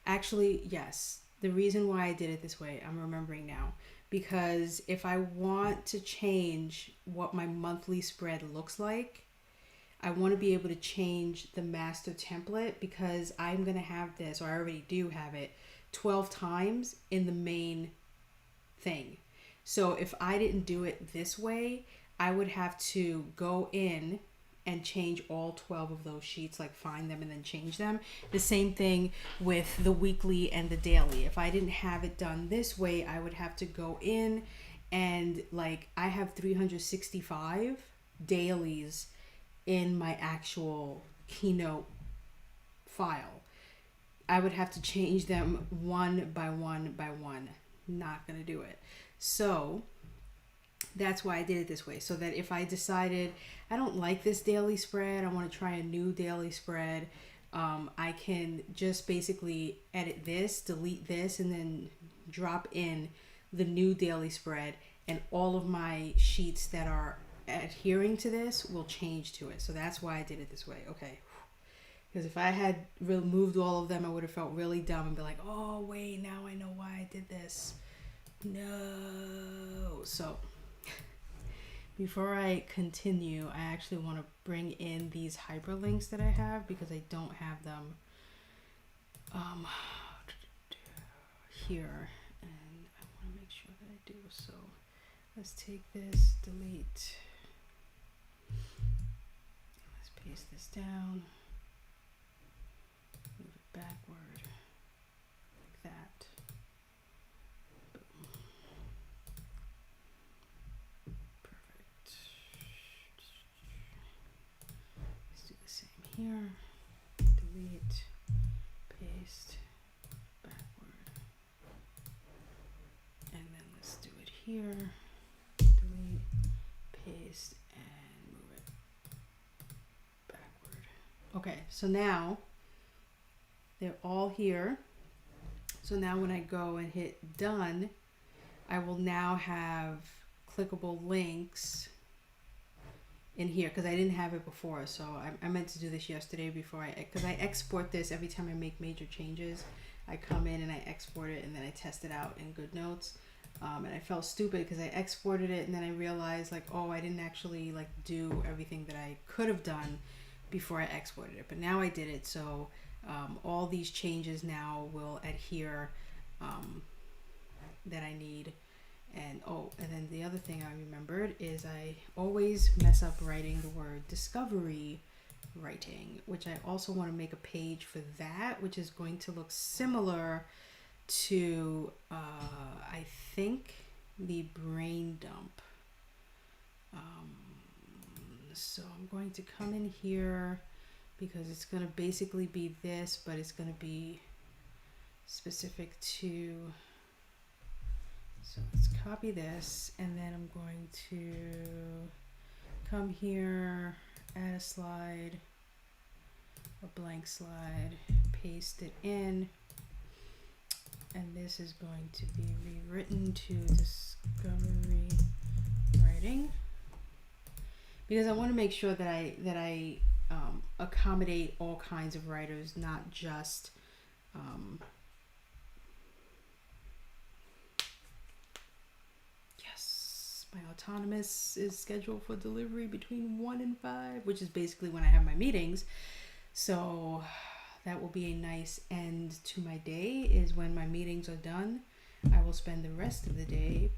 Speaker 1: Actually, yes. The reason why I did it this way, I'm remembering now, because if I want to change what my monthly spread looks like, I want to be able to change the master template, because I'm going to have this, or I already do have it, 12 times in the main thing. So if I didn't do it this way, I would have to go in and change all 12 of those sheets, like find them and then change them. The same thing with the weekly and the daily. If I didn't have it done this way, I would have to go in and, like, I have 365 dailies in my actual Keynote file. I would have to change them one by one by one. Not gonna do it. So that's why I did it this way, so that if I decided I don't like this daily spread, I want to try a new daily spread, I can just basically edit this, delete this, and then drop in the new daily spread, and all of my sheets that are adhering to this will change to it. So that's why I did it this way. Okay. Because if I had removed all of them, I would have felt really dumb and be like, oh, wait, now I know why I did this. No. So before I continue, I actually want to bring in these hyperlinks that I have, because I don't have them here, and I want to make sure that I do. So let's take this, delete, let's paste this down, move it backward like that. Here, delete, paste, backward, and then let's do it here, delete, paste, and move it backward. Okay, so now they're all here. So now when I go and hit done, I will now have clickable links in here, because I didn't have it before. So I meant to do this yesterday before because I export this every time I make major changes. I come in and I export it, and then I test it out in GoodNotes. And I felt stupid because I exported it, and then I realized, like, oh, I didn't actually, like, do everything that I could have done before I exported it. But now I did it, so all these changes now will adhere that I need. And then the other thing I remembered is I always mess up writing the word discovery writing, which I also want to make a page for that, which is going to look similar to I think the brain dump. So I'm going to come in here, because it's going to basically be this, but it's going to be specific to. So let's copy this, and then I'm going to come here, add a slide, a blank slide, paste it in, and this is going to be rewritten to discovery writing, because I want to make sure that I accommodate all kinds of writers, not just my autonomous is scheduled for delivery between 1 and 5, which is basically when I have my meetings. So that will be a nice end to my day, is when my meetings are done. I will spend the rest of the day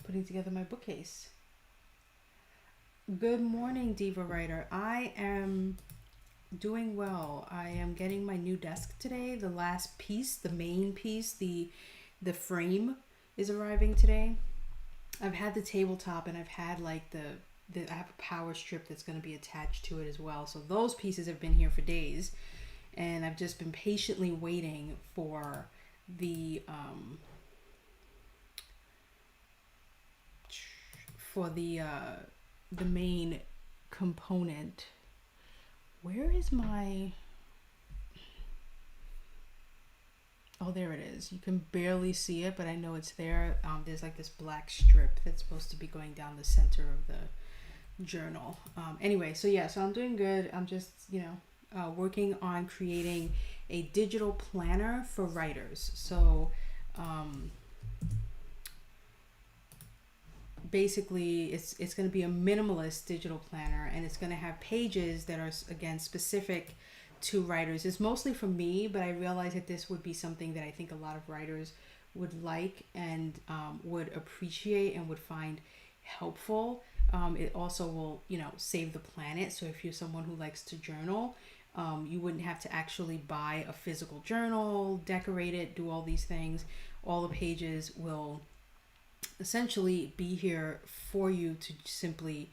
Speaker 1: putting together my bookcase. Good morning, Diva Writer. I am doing well. I am getting my new desk today. The last piece, the main piece, the frame is arriving today. I've had the tabletop, and I've had like I have a power strip that's going to be attached to it as well. So those pieces have been here for days, and I've just been patiently waiting for the main component. Where is my... Oh, there it is. You can barely see it, but I know it's there. There's like this black strip that's supposed to be going down the center of the journal. Anyway, so I'm doing good. I'm just, working on creating a digital planner for writers. So basically it's going to be a minimalist digital planner, and it's going to have pages that are, again, specific to writers. It's mostly for me, but I realize that this would be something that I think a lot of writers would like and would appreciate and would find helpful. It also will, save the planet. So if you're someone who likes to journal, you wouldn't have to actually buy a physical journal, decorate it, do all these things. All the pages will essentially be here for you to simply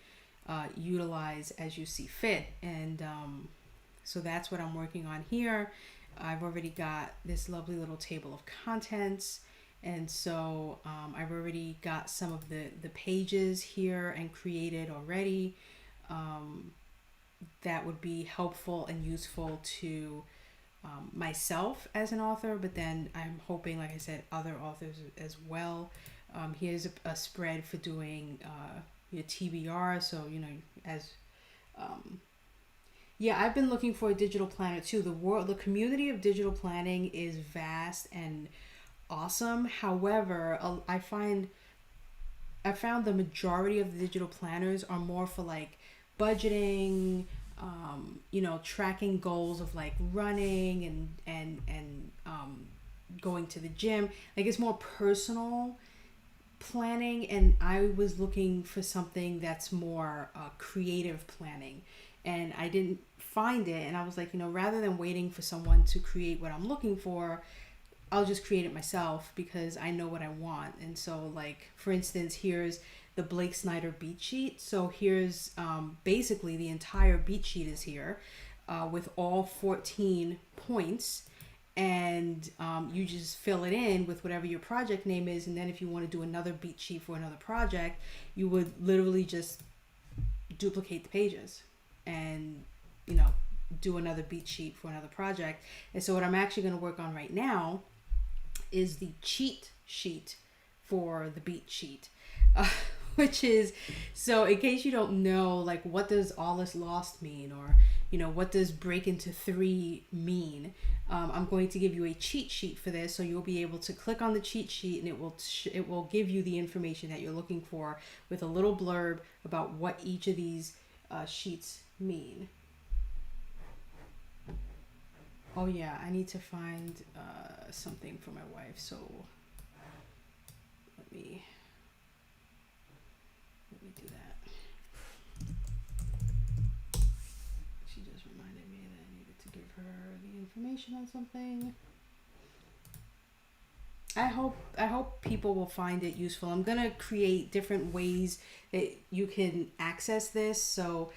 Speaker 1: utilize as you see fit. And so that's what I'm working on here. I've already got this lovely little table of contents, and so I've already got some of the pages here and created already. That would be helpful and useful to myself as an author, but then I'm hoping, like I said, other authors as well. Here's a spread for doing your TBR. So, I've been looking for a digital planner too. The community of digital planning is vast and awesome. However, I found the majority of the digital planners are more for like budgeting, tracking goals of like running and going to the gym. Like, it's more personal planning, and I was looking for something that's more creative planning, and I didn't find it. And I was like, rather than waiting for someone to create what I'm looking for, I'll just create it myself, because I know what I want. And so, like, for instance, here's the Blake Snyder beat sheet. So here's basically the entire beat sheet is here with all 14 points. And you just fill it in with whatever your project name is. And then if you want to do another beat sheet for another project, you would literally just duplicate the pages and, do another beat sheet for another project. And so what I'm actually going to work on right now is the cheat sheet for the beat sheet, which is, so in case you don't know, like, what does all is lost mean, or what does break into 3 mean? I'm going to give you a cheat sheet for this, so you'll be able to click on the cheat sheet, and it will give you the information that you're looking for, with a little blurb about what each of these sheets mean. Oh yeah, I need to find something for my wife, so let me do that. She just reminded me that I needed to give her the information on something. I hope people will find it useful. I'm gonna create different ways that you can access this. So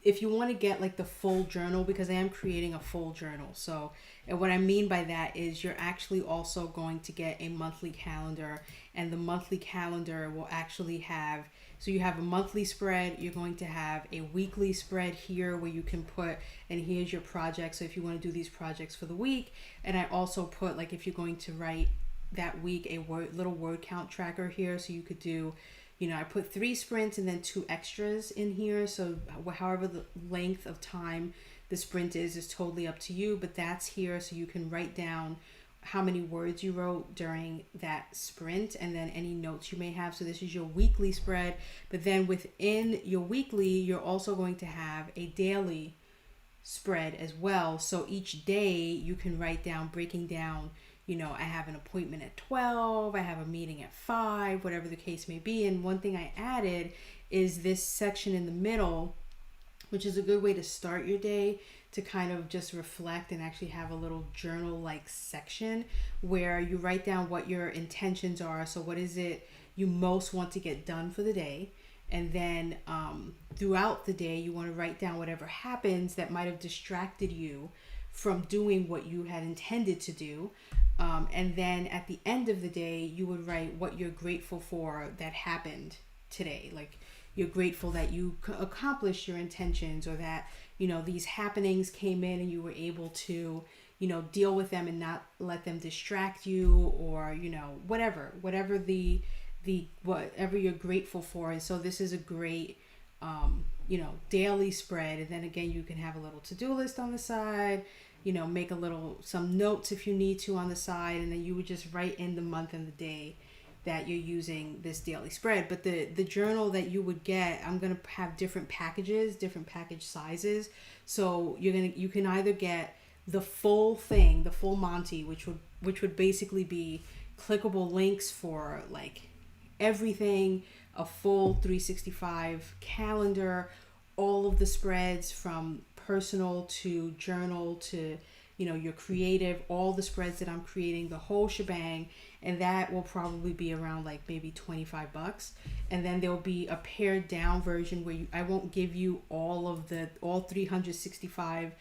Speaker 1: if you want to get like the full journal, because I am creating a full journal. So, and what I mean by that is you're actually also going to get a monthly calendar, and the monthly calendar will actually have, so you have a monthly spread, you're going to have a weekly spread here where you can put, and here's your project. So if you want to do these projects for the week, and I also put, like, if you're going to write that week, a little word count tracker here. So you could do, I put 3 sprints and then 2 extras in here. So however the length of time the sprint is totally up to you, but that's here so you can write down how many words you wrote during that sprint, and then any notes you may have. So this is your weekly spread, but then within your weekly, you're also going to have a daily spread as well. So each day you can write down, breaking down, I have an appointment at 12, I have a meeting at 5, whatever the case may be. And one thing I added is this section in the middle, which is a good way to start your day, to kind of just reflect and actually have a little journal-like section where you write down what your intentions are. So what is it you most want to get done for the day? And then throughout the day, you want to write down whatever happens that might have distracted you from doing what you had intended to do. And then at the end of the day, you would write what you're grateful for that happened today. Like, you're grateful that you accomplished your intentions, or that, these happenings came in and you were able to, deal with them and not let them distract you, or, whatever you're grateful for. And so this is a great, daily spread. And then again, you can have a little to-do list on the side, make some notes if you need to on the side. And then you would just write in the month and the day that you're using this daily spread. But the journal that you would get, I'm going to have different packages, different package sizes. So you can either get the full thing, the full Monty, which would basically be clickable links for like everything, a full 365 calendar, all of the spreads from personal to journal to, your creative, all the spreads that I'm creating, the whole shebang. And that will probably be around like maybe $25. And then there'll be a pared down version where I won't give you all 365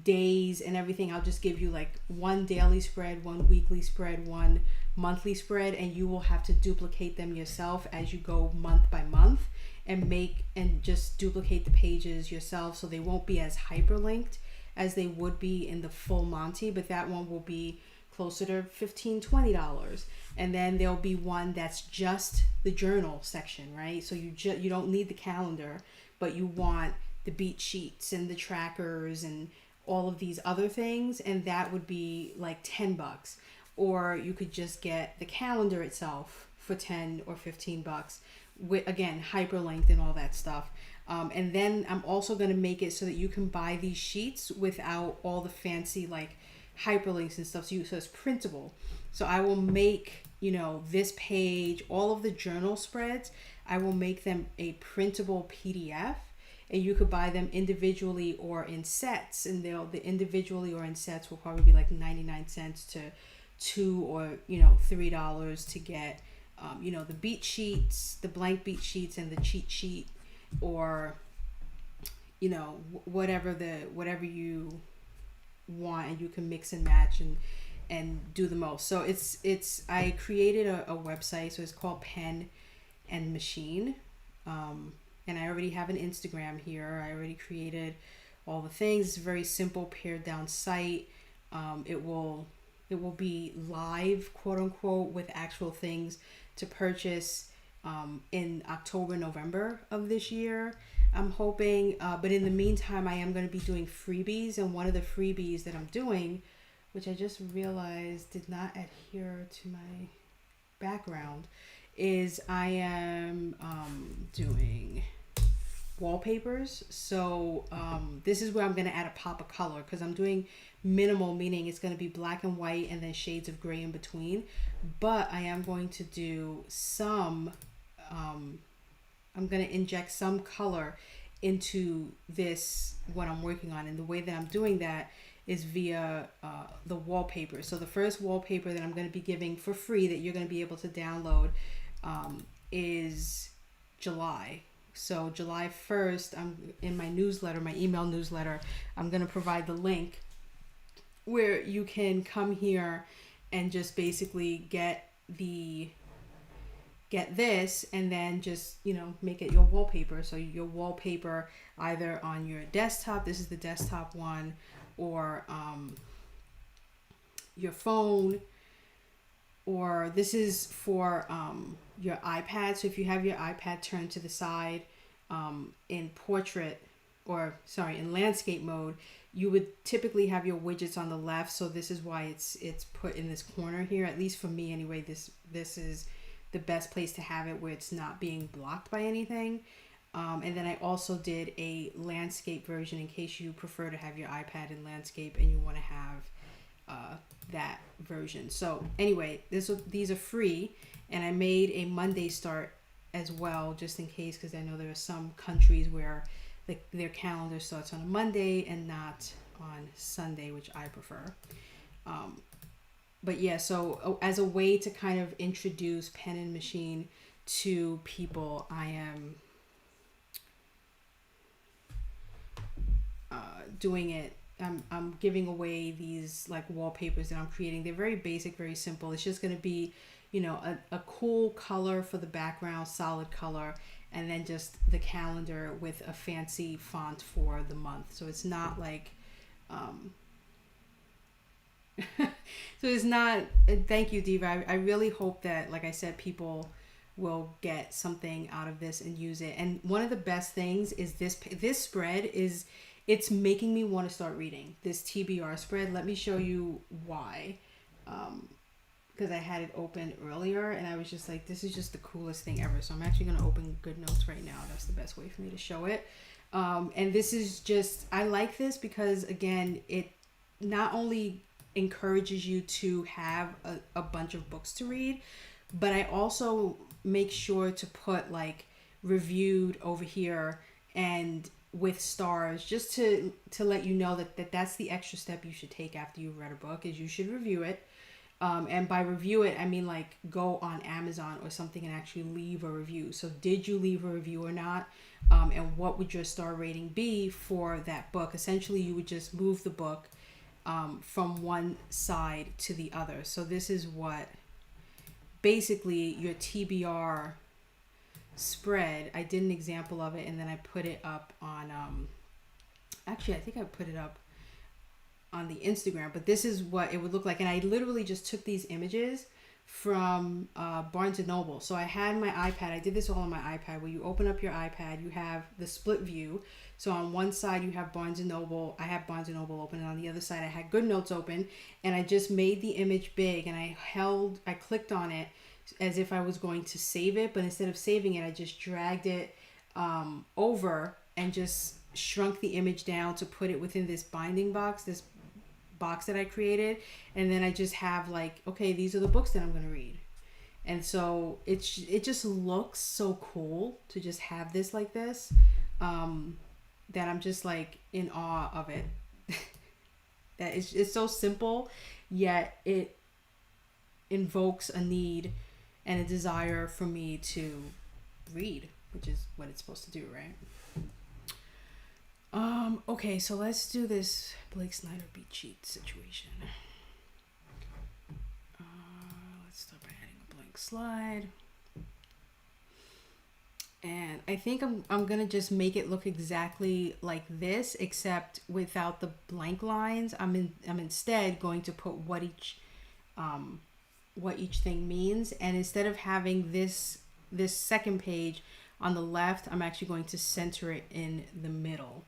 Speaker 1: days and everything. I'll just give you like one daily spread, one weekly spread, one monthly spread, and you will have to duplicate them yourself as you go month by month, and just duplicate the pages yourself, so they won't be as hyperlinked as they would be in the full Monty. But that one will be closer to $15-$20. And then there'll be one that's just the journal section, right? So you don't need the calendar, but you want the beat sheets and the trackers and all of these other things, and that would be like $10. Or you could just get the calendar itself for $10 or $15 with, again, hyperlinked and all that stuff. And then I'm also going to make it so that you can buy these sheets without all the fancy like hyperlinks and stuff. So it's printable. So I will make, this page, all of the journal spreads, I will make them a printable PDF. And you could buy them individually or in sets, and the individually or in sets will probably be like 99 cents to $2 or $3 to get the beat sheets, the blank beat sheets, and the cheat sheet, or whatever you want, and you can mix and match and do the most. So I created a website, so it's called Pen and Machine. And I already have an Instagram here. I already created all the things. It's a very simple pared down site. It will be live, quote unquote, with actual things to purchase in October, November of this year, I'm hoping. But in the meantime, I am going to be doing freebies. And one of the freebies that I'm doing, which I just realized did not adhere to my background, is I am doing wallpapers. So this is where I'm going to add a pop of color, because I'm doing minimal, meaning it's going to be black and white and then shades of gray in between. But I am going to do some I'm going to inject some color into this, what I'm working on. And the way that I'm doing that is via the wallpaper. So the first wallpaper that I'm going to be giving for free that you're going to be able to download is July. So July 1st, I'm in my newsletter, my email newsletter, I'm going to provide the link where you can come here and just basically get this, and then just, make it your wallpaper. So your wallpaper either on your desktop, this is the desktop one, or your phone, or this is for your iPad. So if you have your iPad turned to the side in landscape mode, you would typically have your widgets on the left. So this is why it's put in this corner here. At least for me anyway, this is the best place to have it, where it's not being blocked by anything. And then I also did a landscape version in case you prefer to have your iPad in landscape and you want to have that version. So anyway, these are free, and I made a Monday start as well, just in case, because I know there are some countries where their calendar starts on a Monday and not on Sunday, which I prefer. But yeah, so as a way to kind of introduce pen and machine to people, I am doing it. I'm giving away these like wallpapers that I'm creating. They're very basic, very simple. It's just going to be, you know, a cool color for the background, solid color, and then just the calendar with a fancy font for the month. So it's not like, so it's not, thank you, Diva. I really hope that, like I said, people will get something out of this and use it. And one of the best things is this spread is, it's making me want to start reading this TBR spread. Let me show you why. Because I had it open earlier and I was just like, this is just the coolest thing ever. So I'm actually going to open GoodNotes right now. That's the best way for me to show it. And this is just, I like this because, again, it not only encourages you to have a bunch of books to read, but I also make sure to put like reviewed over here and with stars, just to let you know that that's the extra step you should take after you've read a book, is you should review it. And by review it, I mean like go on Amazon or something and actually leave a review. So did you leave a review or not? And what would your star rating be for that book? Essentially, you would just move the book from one side to the other. So this is what basically your TBR spread. I did an example of it and then I put it up on actually I think I put it up on the Instagram, but this is what it would look like. And I literally just took these images from Barnes & Noble. So I had my iPad, I did this all on my iPad, where you open up your iPad, you have the split view. So on one side you have Barnes & Noble, I have Barnes & Noble open, and on the other side I had GoodNotes open, and I just made the image big and I clicked on it as if I was going to save it, but instead of saving it, I just dragged it over and just shrunk the image down to put it within this binding box, this box that I created. And then I just have like, okay, these are the books that I'm going to read. And so it just looks so cool to just have this like this, that I'm just like in awe of it. That it's so simple, yet it invokes a need and a desire for me to read, which is what it's supposed to do, right? Okay, so let's do this Blake Snyder beat cheat situation. Let's start by adding a blank slide. And I think I'm gonna just make it look exactly like this, except without the blank lines. I'm instead going to put what each thing means, and instead of having this second page on the left, I'm actually going to center it in the middle,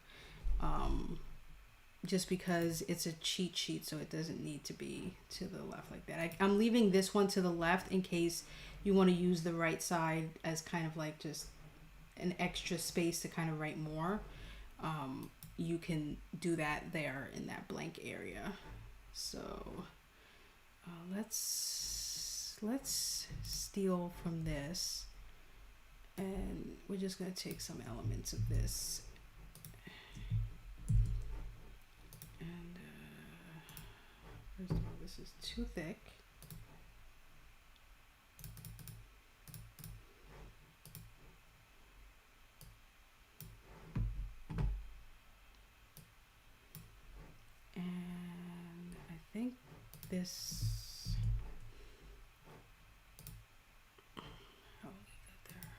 Speaker 1: just because it's a cheat sheet, so it doesn't need to be to the left like that. I'm leaving this one to the left in case you want to use the right side as kind of like just an extra space to kind of write more. You can do that there in that blank area. So let's steal from this, and we're just going to take some elements of this, and first of all, this is too thick. And I think this, I'll leave that there,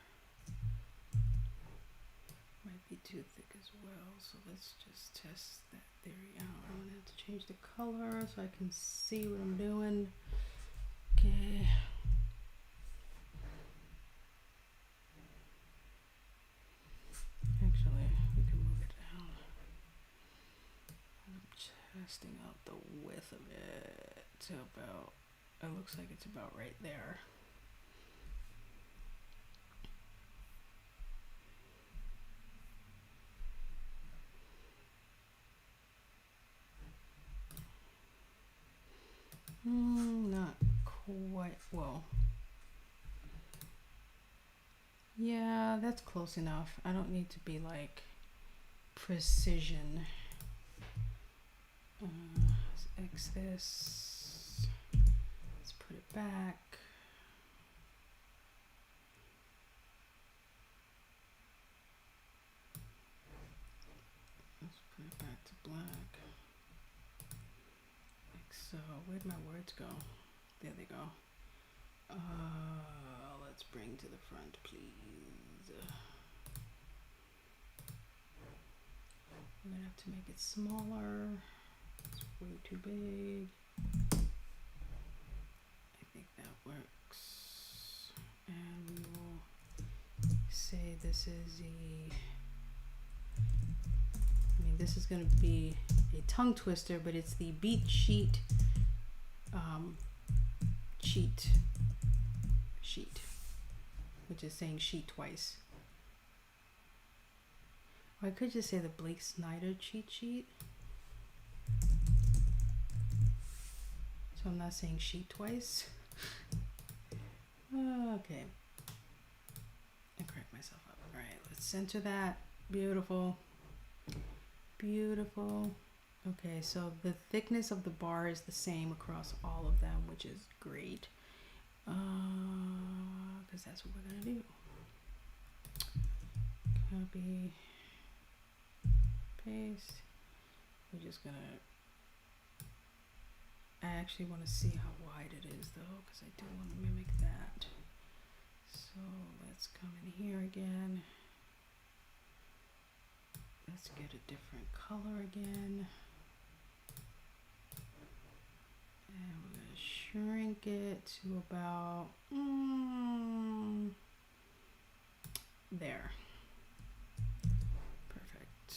Speaker 1: might be too thick as well, so let's just test that theory out. I'm gonna have to change the color so I can see what I'm doing. Okay. Actually, we can move it down. I'm testing out the width of it to about, it looks like it's about right there. whoa. Yeah, that's close enough. I don't need to be like precision. Let's X this. Let's put it back. Let's put it back to black. Like so. Where'd my words go? There they go. Let's bring to the front, please. I'm gonna have to make it smaller. It's way too big. I think that works. And we will say this is this is gonna be a tongue twister, but it's the beat sheet sheet, which is saying sheet twice. Or I could just say the Blake Snyder cheat sheet. So I'm not saying sheet twice. Okay. I cracked myself up. All right, let's center that. Beautiful. Beautiful. Okay, so the thickness of the bar is the same across all of them, which is great. Because that's what we're gonna do. Copy, paste. We're just gonna, I actually want to see how wide it is though, because I do want to mimic that. So let's come in here again. Let's get a different color again. And we're going to shrink it to about there. Perfect.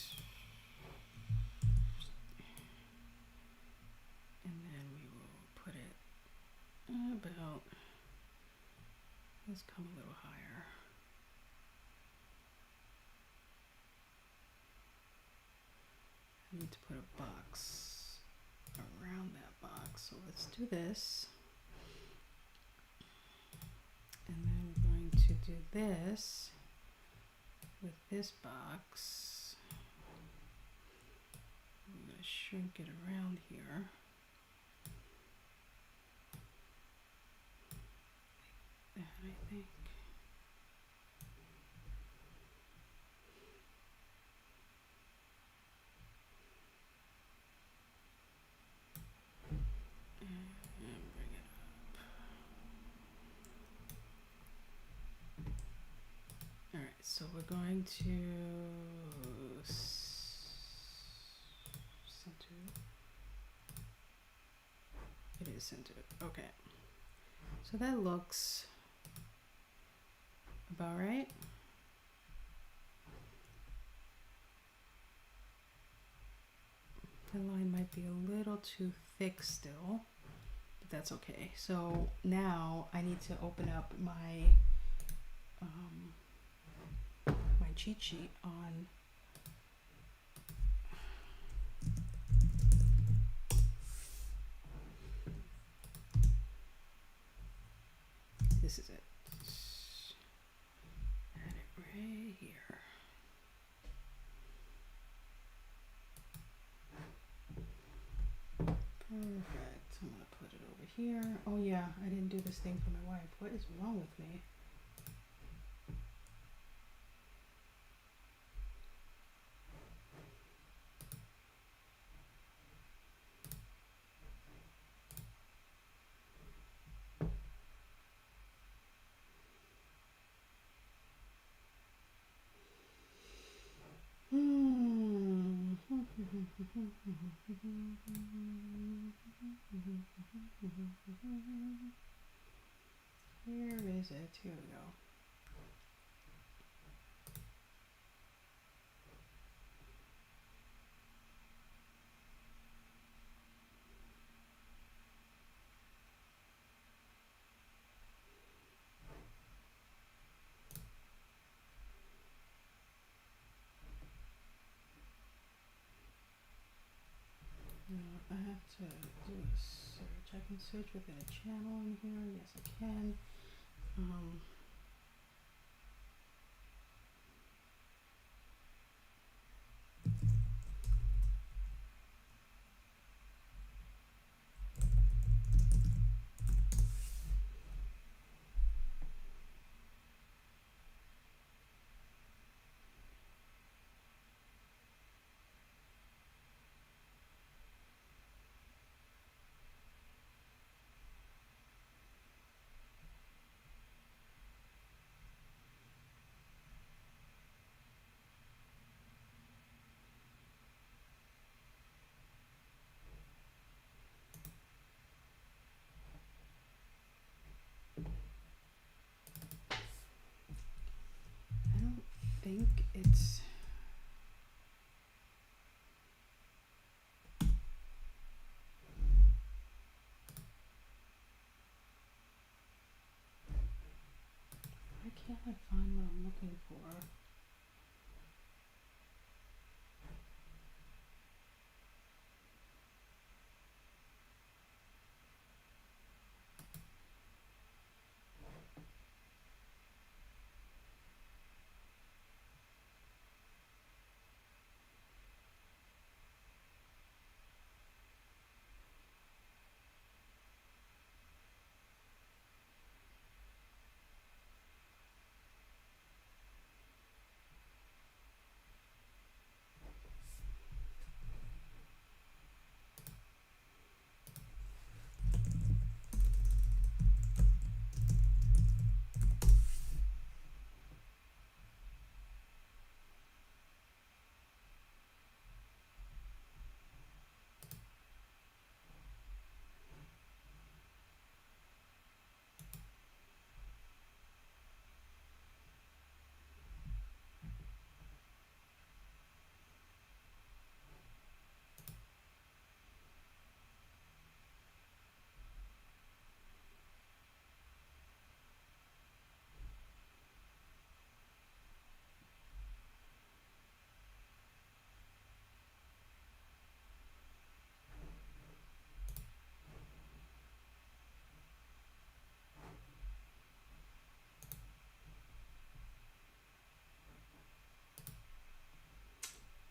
Speaker 1: And then we will put it about, let's come a little higher. I need to put a box around that box. So let's do this. And then we're going to do this with this box. I'm going to shrink it around here. Like that, I think. So we're going to center. It is centered. Okay. So that looks about right. The line might be a little too thick still, but that's okay. So now I need to open up my cheat sheet on this is it. Add it right here. Perfect. I'm gonna put it over here. Oh yeah, I didn't do this thing for my wife. What is wrong with me? Where is it? Here we go. I have to do a search. I can search within a channel in here. Yes, I can. I don't think it's. Why can't I find what I'm looking for?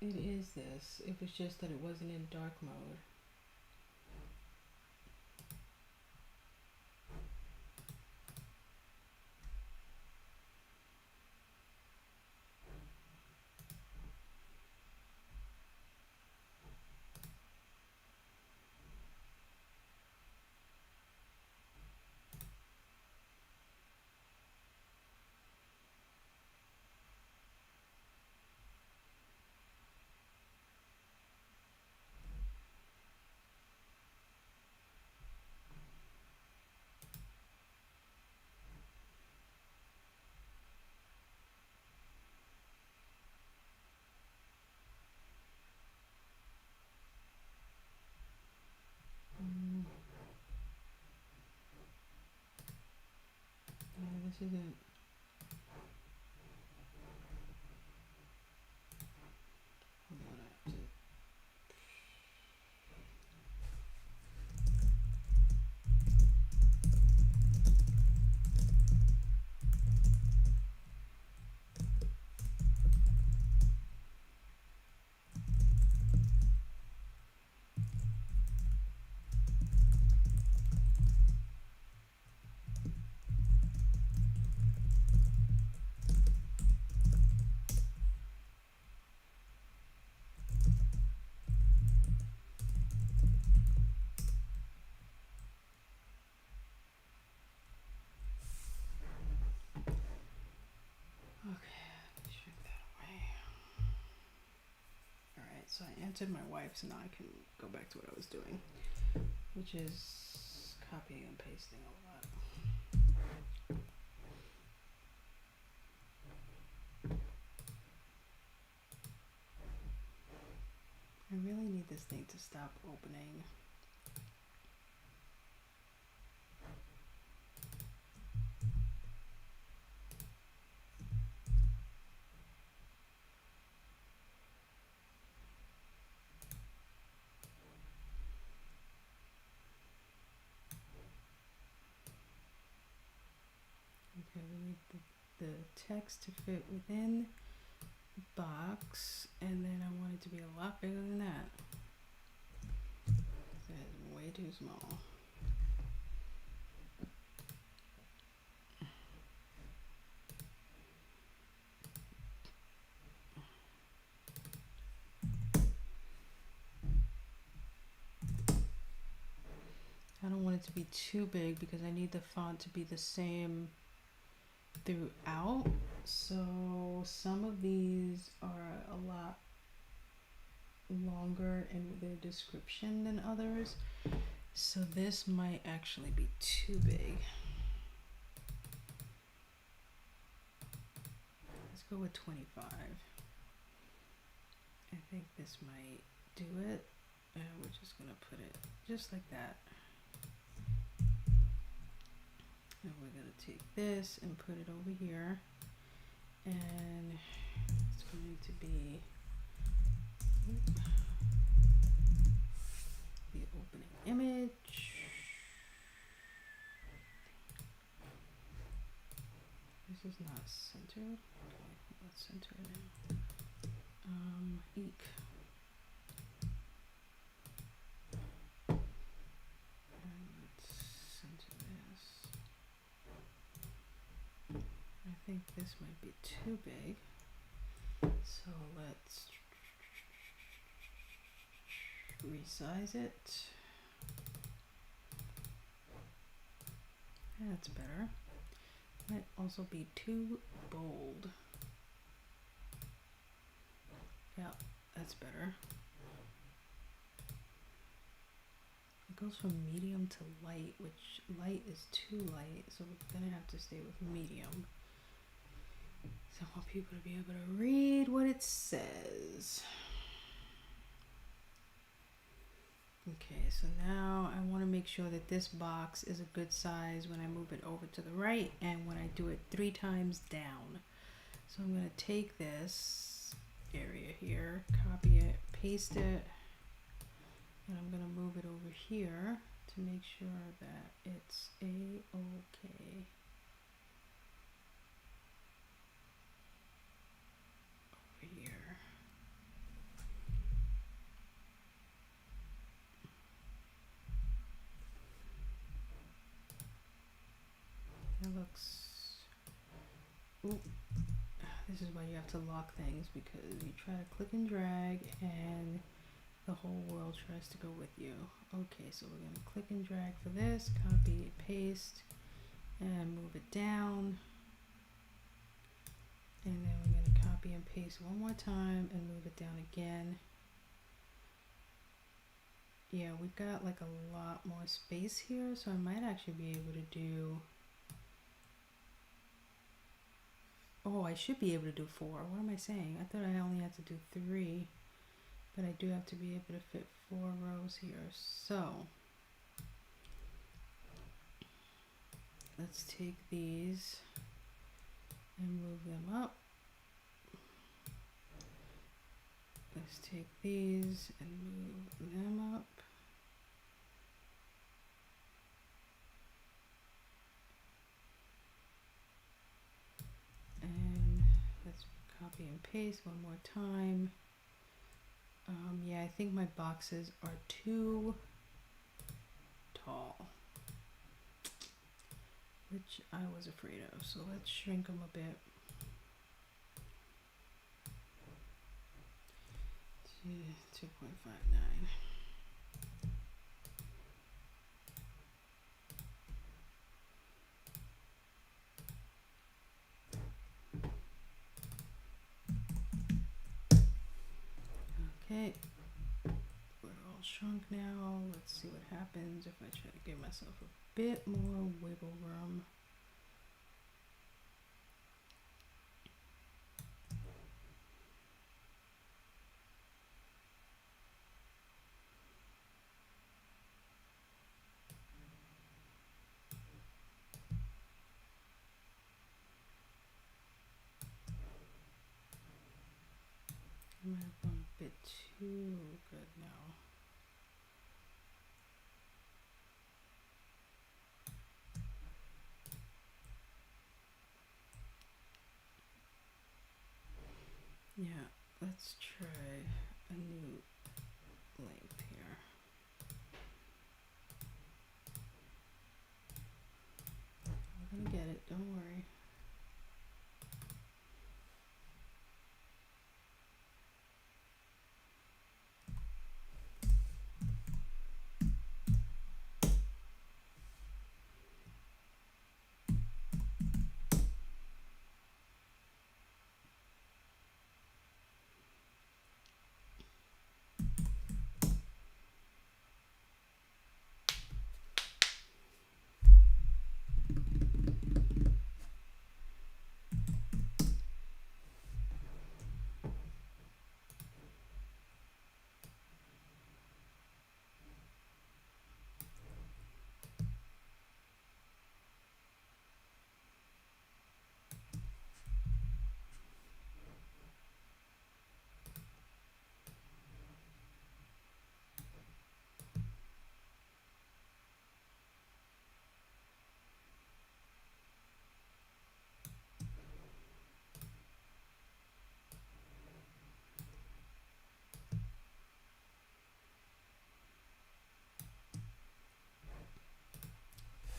Speaker 1: It is this. It was just that it wasn't in dark mode. Yeah, this isn't. Hold on, I have to. Okay, shrink that away. Alright, so I answered my wife, so now I can go back to what I was doing, which is copying and pasting a lot. I really need this thing to stop opening. text to fit within the box, and then I want it to be a lot bigger than that. That's way too small. I don't want it to be too big because I need the font to be the same throughout. So some of these are a lot longer in their description than others. So this might actually be too big. Let's go with 25. I think this might do it. And we're just gonna put it just like that. And we're gonna take this and put it over here, and it's going to be the opening image. This is not centered. Okay, let's center it now. Eek. I think this might be too big, so let's resize it. That's better. Might also be too bold. Yeah, that's better. It goes from medium to light, which light is too light, so we're gonna have to stay with medium. So I want people to be able to read what it says. Okay, so now I want to make sure that this box is a good size when I move it over to the right and when I do it 3 times down. So I'm going to take this area here, copy it, paste it, and I'm going to move it over here to make sure that it's a-okay. Here. That looks, ooh, this is why you have to lock things, because you try to click and drag and the whole world tries to go with you. Okay, so we're going to click and drag for this, copy, paste, and move it down. And then we're going to copy and paste one more time and move it down again. Yeah, we've got like a lot more space here, so I might actually be able to do, oh, I should be able to do 4. What am I saying? I thought I only had to do 3, but I do have to be able to fit 4 rows here. So let's take these and move them up. Let's take these and move them up. And let's copy and paste one more time. Yeah, I think my boxes are too tall, which I was afraid of. So let's shrink them a bit. 2.59. Okay, we're all shrunk now. Let's see what happens if I try to give myself a bit more wiggle room. I might have gone a bit too good now. let's try a new length here. I'm gonna get it, don't worry.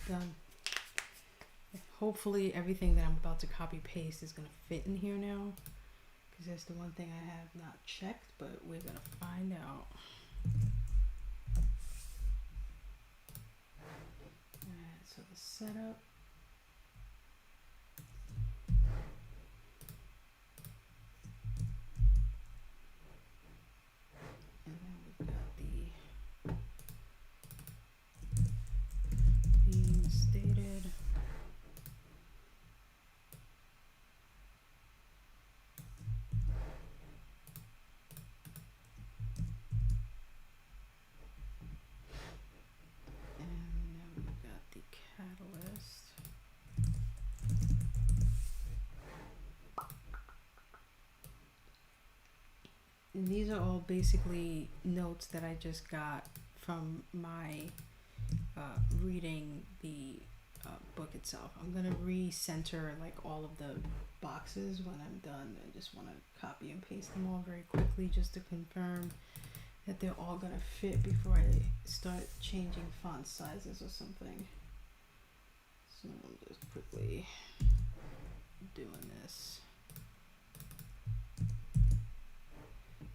Speaker 1: Done. Hopefully everything that I'm about to copy paste is going to fit in here now, because that's the one thing I have not checked, but we're going to find out. Alright, so the setup. And then we've got the being stated. Catalyst. And these are all basically notes that I just got from my reading the book itself. I'm gonna recenter like all of the boxes when I'm done. I just want to copy and paste them all very quickly just to confirm that they're all gonna fit before I start changing font sizes or something. So I'm just quickly doing this.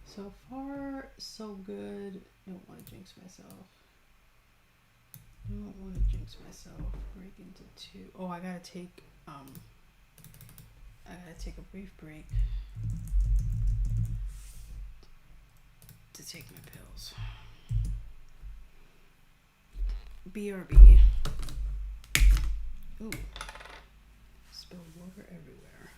Speaker 1: So far, so good. Don't want to jinx myself. Don't want to jinx myself. Break into two. Oh, I gotta take a brief break to take my pills. BRB. Ooh, spilled water everywhere.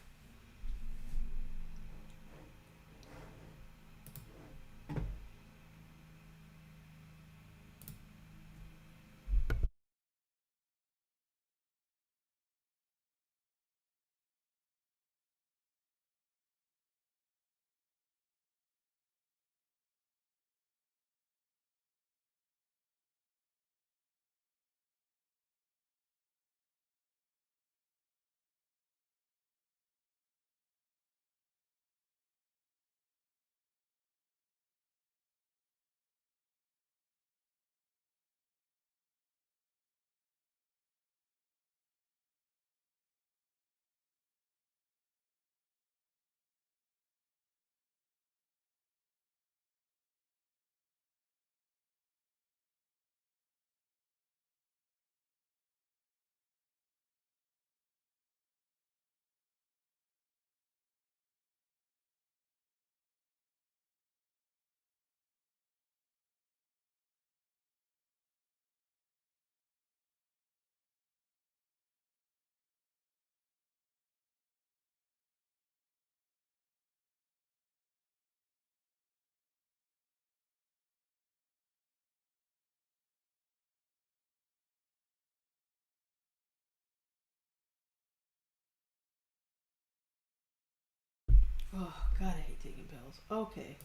Speaker 1: Oh, God, I hate taking pills. Okay,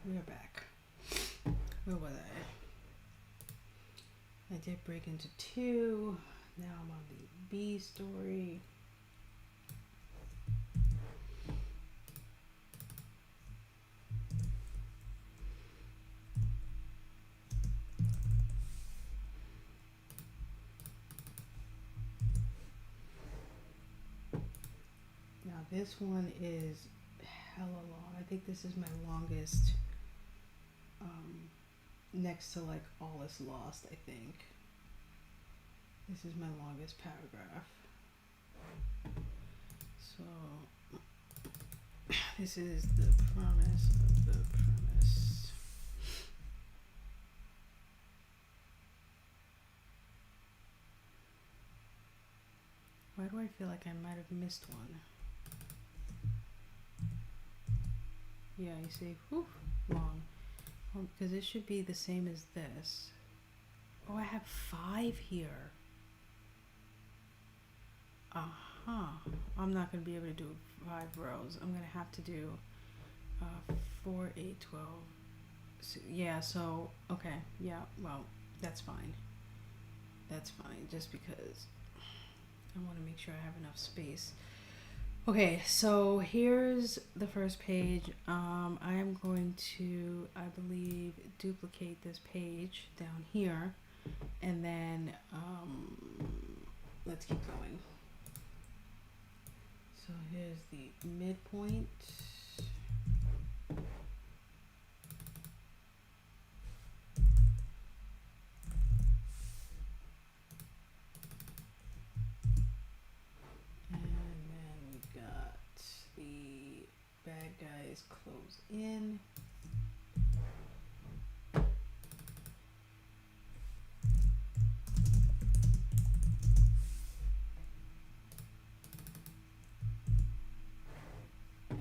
Speaker 1: we're back. Where was I? I did break into two. Now I'm on the B story. this one is hella long. I think this is my longest, next to like All Is Lost, I think. This is my longest paragraph. So this is the promise of the premise. Why do I feel like I might have missed one? Yeah, you see, whew, long. Because it should be the same as this. Oh, I have 5 here. I'm not going to be able to do 5 rows. I'm going to have to do 4, 8, 12. So, yeah, so, okay. Yeah, well, that's fine. That's fine, just because I want to make sure I have enough space. Okay, so here's the first page. I am going to, I believe, duplicate this page down here, and then let's keep going. So here's the midpoint. Bad guys close in. And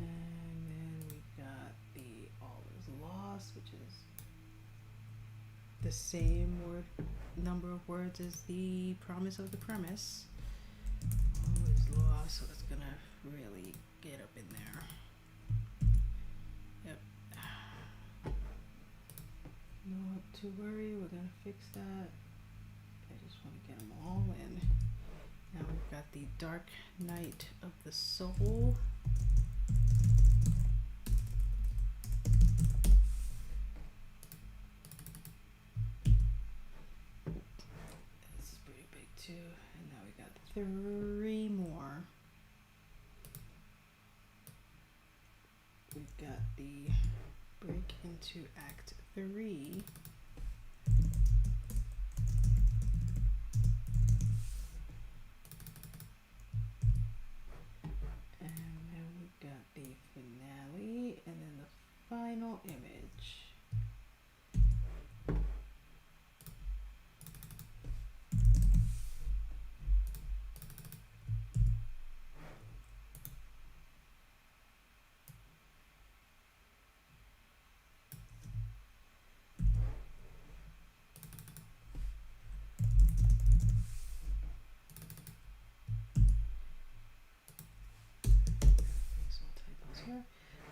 Speaker 1: then we got the All Is Lost, which is the same number of words as the promise of the premise. All is lost, so it's gonna really get up in there. Yep. Not to worry, we're gonna fix that. I just want to get them all in. Now we've got the Dark Night of the Soul. This is pretty big too. And now we got 3 more. We've got the break into Act 3. And then we've got the finale and then the final image.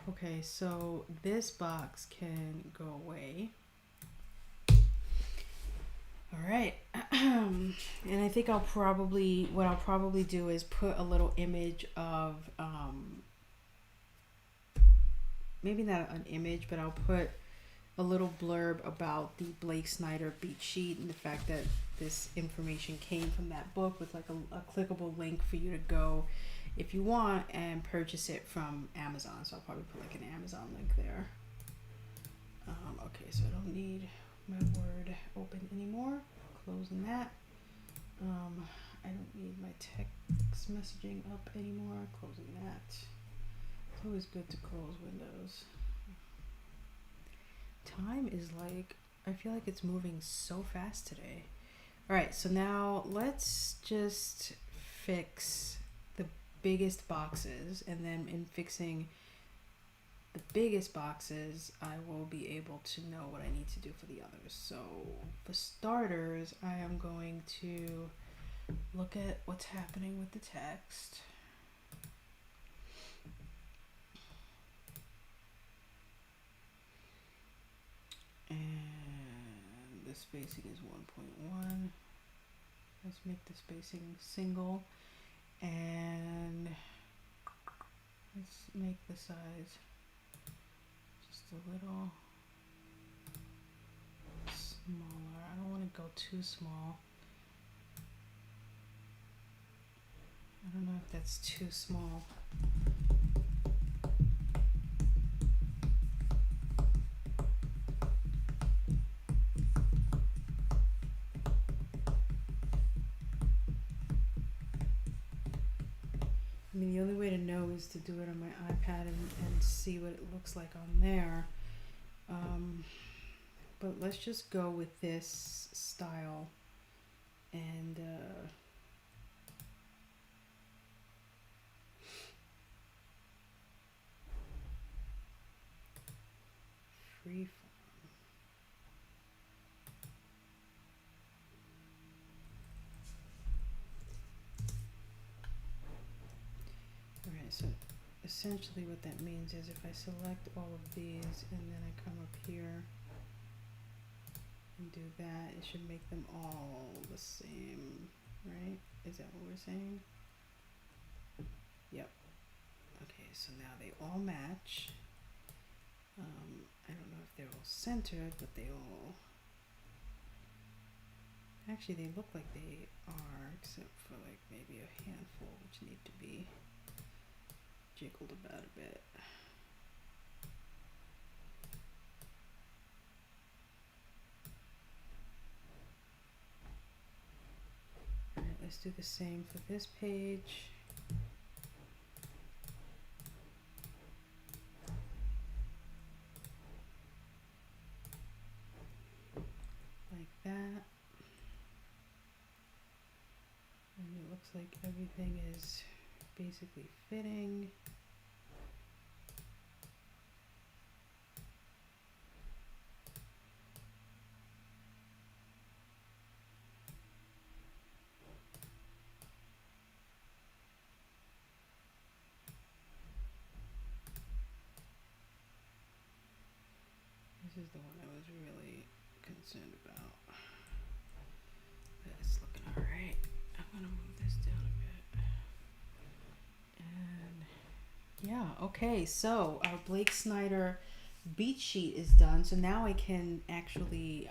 Speaker 1: Okay, so this box can go away. All right. And I think what I'll probably do is put a little image of, maybe not an image, but I'll put a little blurb about the Blake Snyder beat sheet and the fact that this information came from that book with like a clickable link for you to go if you want and purchase it from Amazon. So I'll probably put like an Amazon link there. Okay, so I don't need my Word open anymore. Closing that. I don't need my text messaging up anymore. Closing that. It's always good to close windows. Time is like, I feel like it's moving so fast today. All right, so now let's just fix the biggest boxes, and then in fixing the biggest boxes, I will be able to know what I need to do for the others. So for starters, I am going to look at what's happening with the text. And the spacing is 1.1. Let's make the spacing single, and let's make the size just a little smaller. I don't want to go too small. I don't know if that's too small. I mean, the only way to know is to do it on my iPad and see what it looks like on there. But let's just go with this style and freeform. Alright, so essentially what that means is if I select all of these and then I come up here and do that, it should make them all the same, right? Is that what we're saying? Yep. Okay, so now they all match. I don't know if they're all centered, but they all... Actually, they look like they are, except for like maybe a handful which need to be jiggled about a bit. Alright, let's do the same for this page. Like that. And it looks like everything is basically fitting. This is the one I was really concerned about. But it's looking alright. I'm gonna move this down a bit. And yeah, okay, so our Blake Snyder beat sheet is done. So now I can actually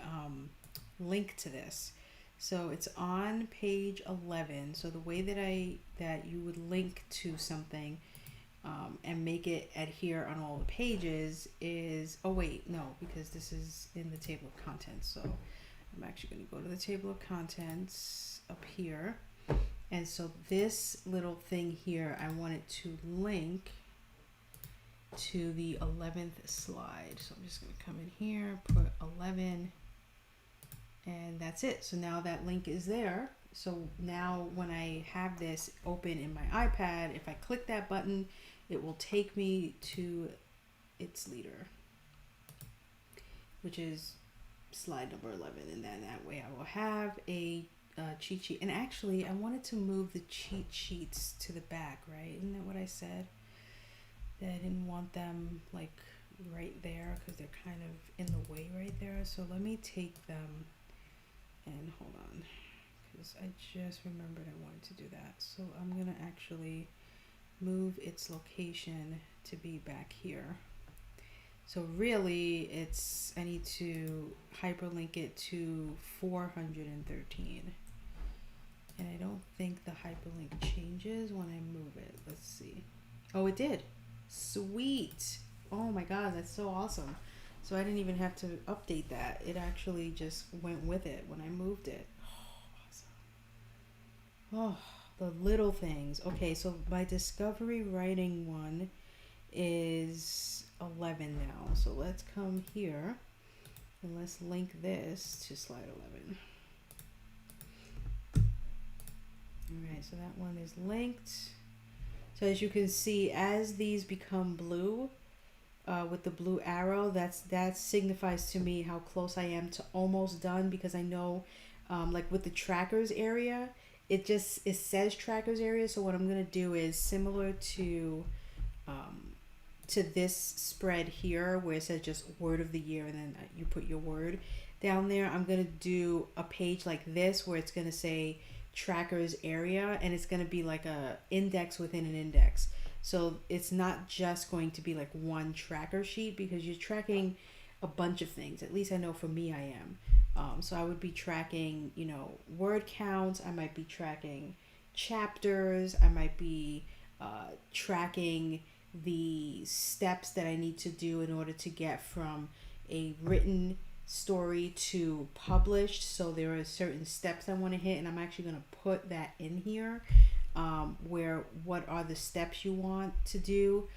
Speaker 1: link to this. So it's on page 11. So the way that you would link to something and make it adhere on all the pages is, oh wait, no, because this is in the table of contents. So I'm actually going to go to the table of contents up here. And so this little thing here, I want it to link to the 11th slide. So I'm just going to come in here, put 11, and that's it. So now that link is there. So now when I have this open in my iPad, if I click that button, it will take me to its leader, which is slide number 11. And then that way I will have a cheat sheet. And actually I wanted to move the cheat sheets to the back, right? Isn't that what I said? That I didn't want them like right there because they're kind of in the way right there. So let me take them and hold on, because I just remembered I wanted to do that. So I'm gonna actually move its location to be back here. So really it's, I need to hyperlink it to 413. And I don't think the hyperlink changes when I move it. Let's see. Oh, it did. Sweet. Oh my God, that's so awesome. So I didn't even have to update that. It actually just went with it when I moved it. Oh, awesome. Oh, the little things. Okay, so my discovery writing one is 11 now. So let's come here and let's link this to slide 11. All right, so that one is linked. So as you can see, as these become blue, with the blue arrow, that signifies to me how close I am to almost done, because I know, like with the trackers area, it says trackers area. So what I'm gonna do is similar to this spread here where it says just word of the year and then you put your word down there. I'm gonna do a page like this where it's gonna say trackers area, and it's gonna be like a index within an index. So it's not just going to be like one tracker sheet, because you're tracking a bunch of things. At least I know for me I am. So I would be tracking, you know, word counts. I might be tracking chapters. I might be tracking the steps that I need to do in order to get from a written story to published. So there are certain steps I want to hit, and I'm actually going to put that in here, where what are the steps you want to do,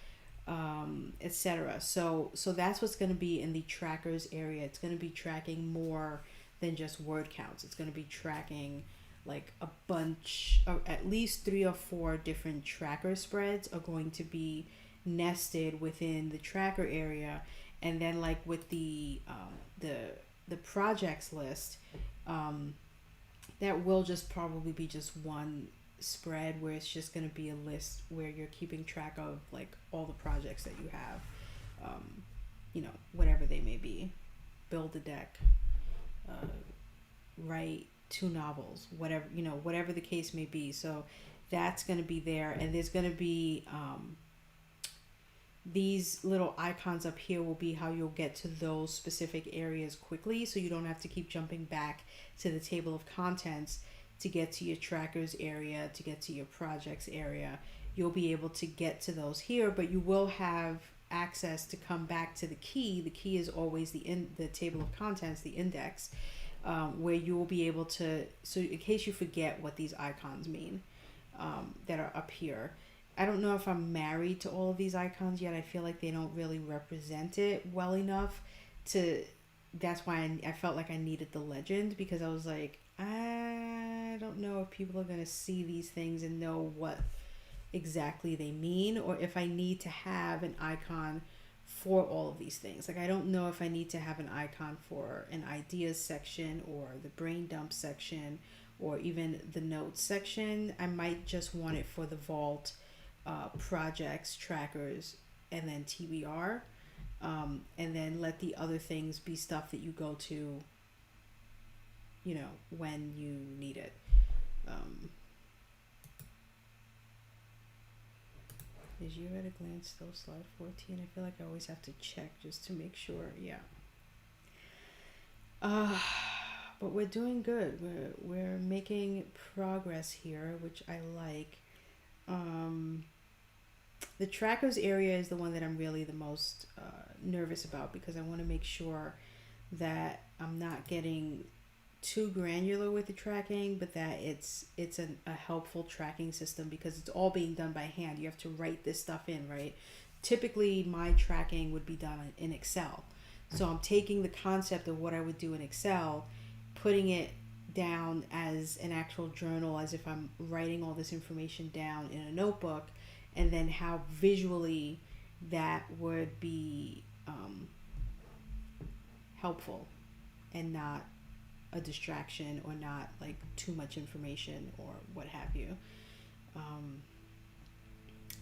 Speaker 1: etc. So that's what's going to be in the trackers area. It's going to be tracking more than just word counts. It's going to be tracking like a bunch of at least 3 or 4 different tracker spreads are going to be nested within the tracker area. And then like with the projects list, that will just probably be just one spread where it's just going to be a list where you're keeping track of like all the projects that you have, whatever they may be. Build a deck, write 2 novels, whatever the case may be. So that's going to be there, and there's going to be these little icons up here will be how you'll get to those specific areas quickly, so you don't have to keep jumping back to the table of contents to get to your trackers area, to get to your projects area. You'll be able to get to those here, but you will have access to come back to the key. The key is always the table of contents, the index, where you will be able to, so in case you forget what these icons mean, that are up here. I don't know if I'm married to all of these icons yet. I feel like they don't really represent it well enough to, that's why I felt like I needed the legend, because I was like, I don't know if people are going to see these things and know what exactly they mean, or if I need to have an icon for all of these things. Like, I don't know if I need to have an icon for an ideas section or the brain dump section or even the notes section. I might just want it for the vault, projects, trackers, and then TBR, and then let the other things be stuff that you go to, when you need it. Is you at a glance still slide 14? I feel like I always have to check just to make sure. Yeah. But we're doing good. We're making progress here, which I like. The trackers area is the one that I'm really the most nervous about, because I want to make sure that I'm not getting too granular with the tracking, but that it's a helpful tracking system, because it's all being done by hand. You have to write this stuff in, right? Typically my tracking would be done in Excel. So I'm taking the concept of what I would do in Excel, putting it down as an actual journal, as if I'm writing all this information down in a notebook, and then how visually that would be helpful and not a distraction, or not like too much information or what have you.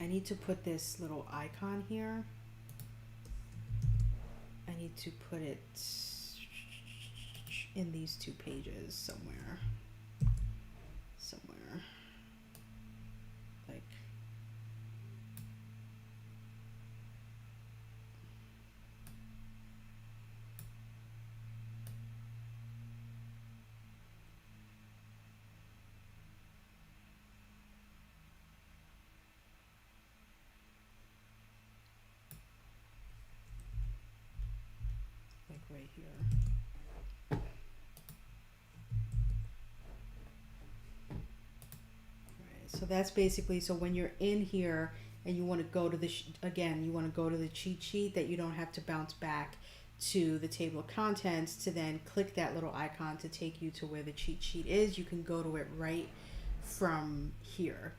Speaker 1: I need to put this little icon here. I need to put it in these 2 pages somewhere. Like right here. So that's basically, so when you're in here and you want to go to the, you want to go to the cheat sheet, that you don't have to bounce back to the table of contents to then click that little icon to take you to where the cheat sheet is. You can go to it right from here,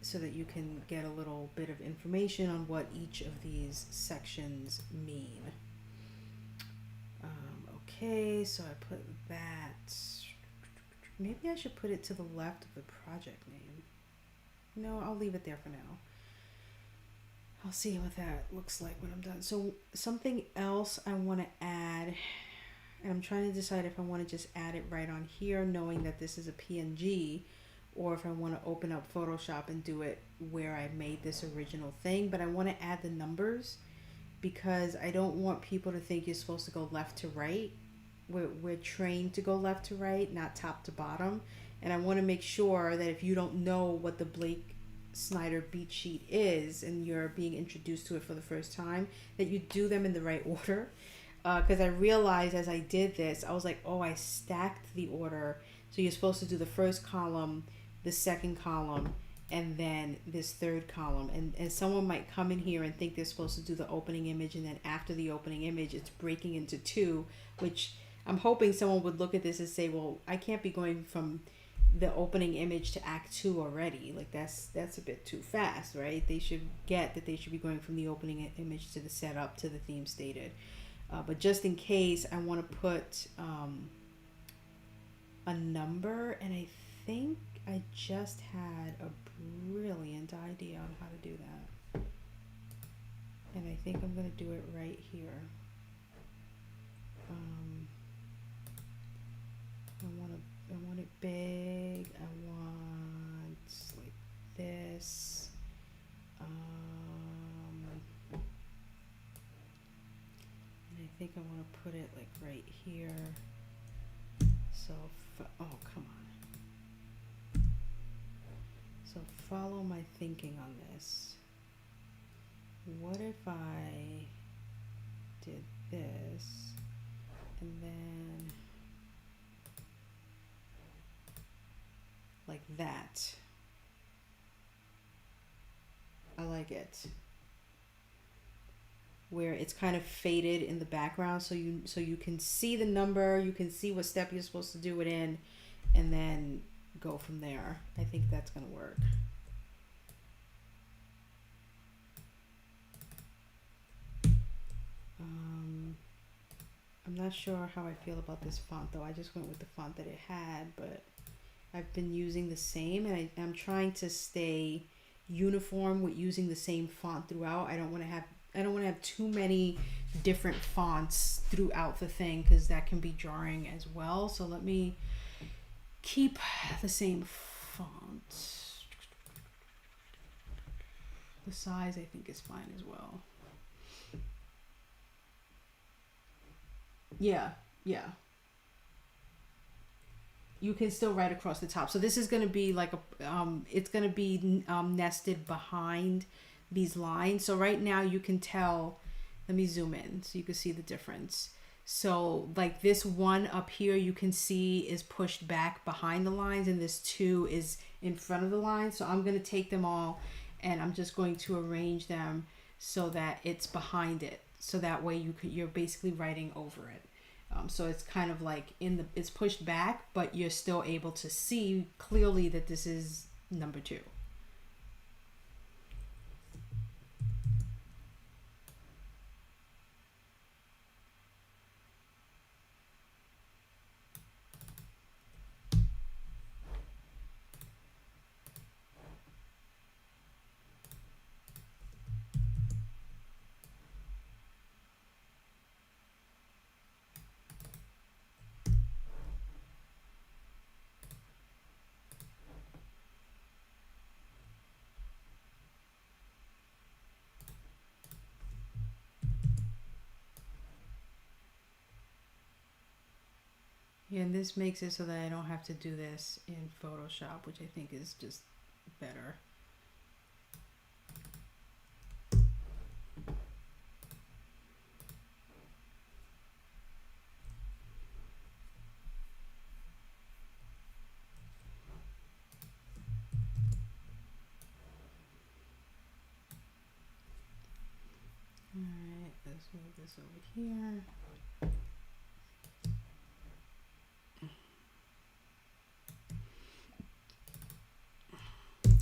Speaker 1: so that you can get a little bit of information on what each of these sections mean. Okay, so I put that. Maybe I should put it to the left of the project name. No, I'll leave it there for now. I'll see what that looks like when I'm done. So something else I want to add, and I'm trying to decide if I want to just add it right on here, knowing that this is a PNG, or if I want to open up Photoshop and do it where I made this original thing. But I want to add the numbers, because I don't want people to think you're supposed to go left to right. We're trained to go left to right, not top to bottom. And I want to make sure that if you don't know what the Snyder beat sheet is and you're being introduced to it for the first time, that you do them in the right order. Because I realized as I did this, I was like, oh, I stacked the order. So you're supposed to do the first column, the second column, and then this third column. And someone might come in here and think they're supposed to do the opening image, and then after the opening image, it's breaking into two, which I'm hoping someone would look at this and say, well, I can't be going from the opening image to act 2 already. Like that's a bit too fast, right? They should get that they should be going from the opening image to the setup to the theme stated. But just in case, I want to put a number, and I think I just had a brilliant idea on how to do that. And I think I'm going to do it right here. I want it big. I want like this. And I think I want to put it like right here. So, oh, come on. So follow my thinking on this. What if I did this and then like that? I like it. Where it's kind of faded in the background, so you can see the number, you can see what step you're supposed to do it in, and then go from there. I think that's gonna work. I'm not sure how I feel about this font though. I just went with the font that it had, but I've been using the same, and I'm trying to stay uniform with using the same font throughout. I don't want to have too many different fonts throughout the thing, because that can be jarring as well. So let me keep the same font. The size I think is fine as well. Yeah. You can still write across the top. So this is going to be like it's going to be nested behind these lines. So right now you can tell, let me zoom in so you can see the difference. So like this one up here you can see is pushed back behind the lines, and this 2 is in front of the lines. So I'm going to take them all and I'm just going to arrange them so that it's behind it. So that way you're basically writing over it. So it's kind of like it's pushed back, but you're still able to see clearly that this is number 2. Yeah, and this makes it so that I don't have to do this in Photoshop, which I think is just better. Alright, let's move this over here.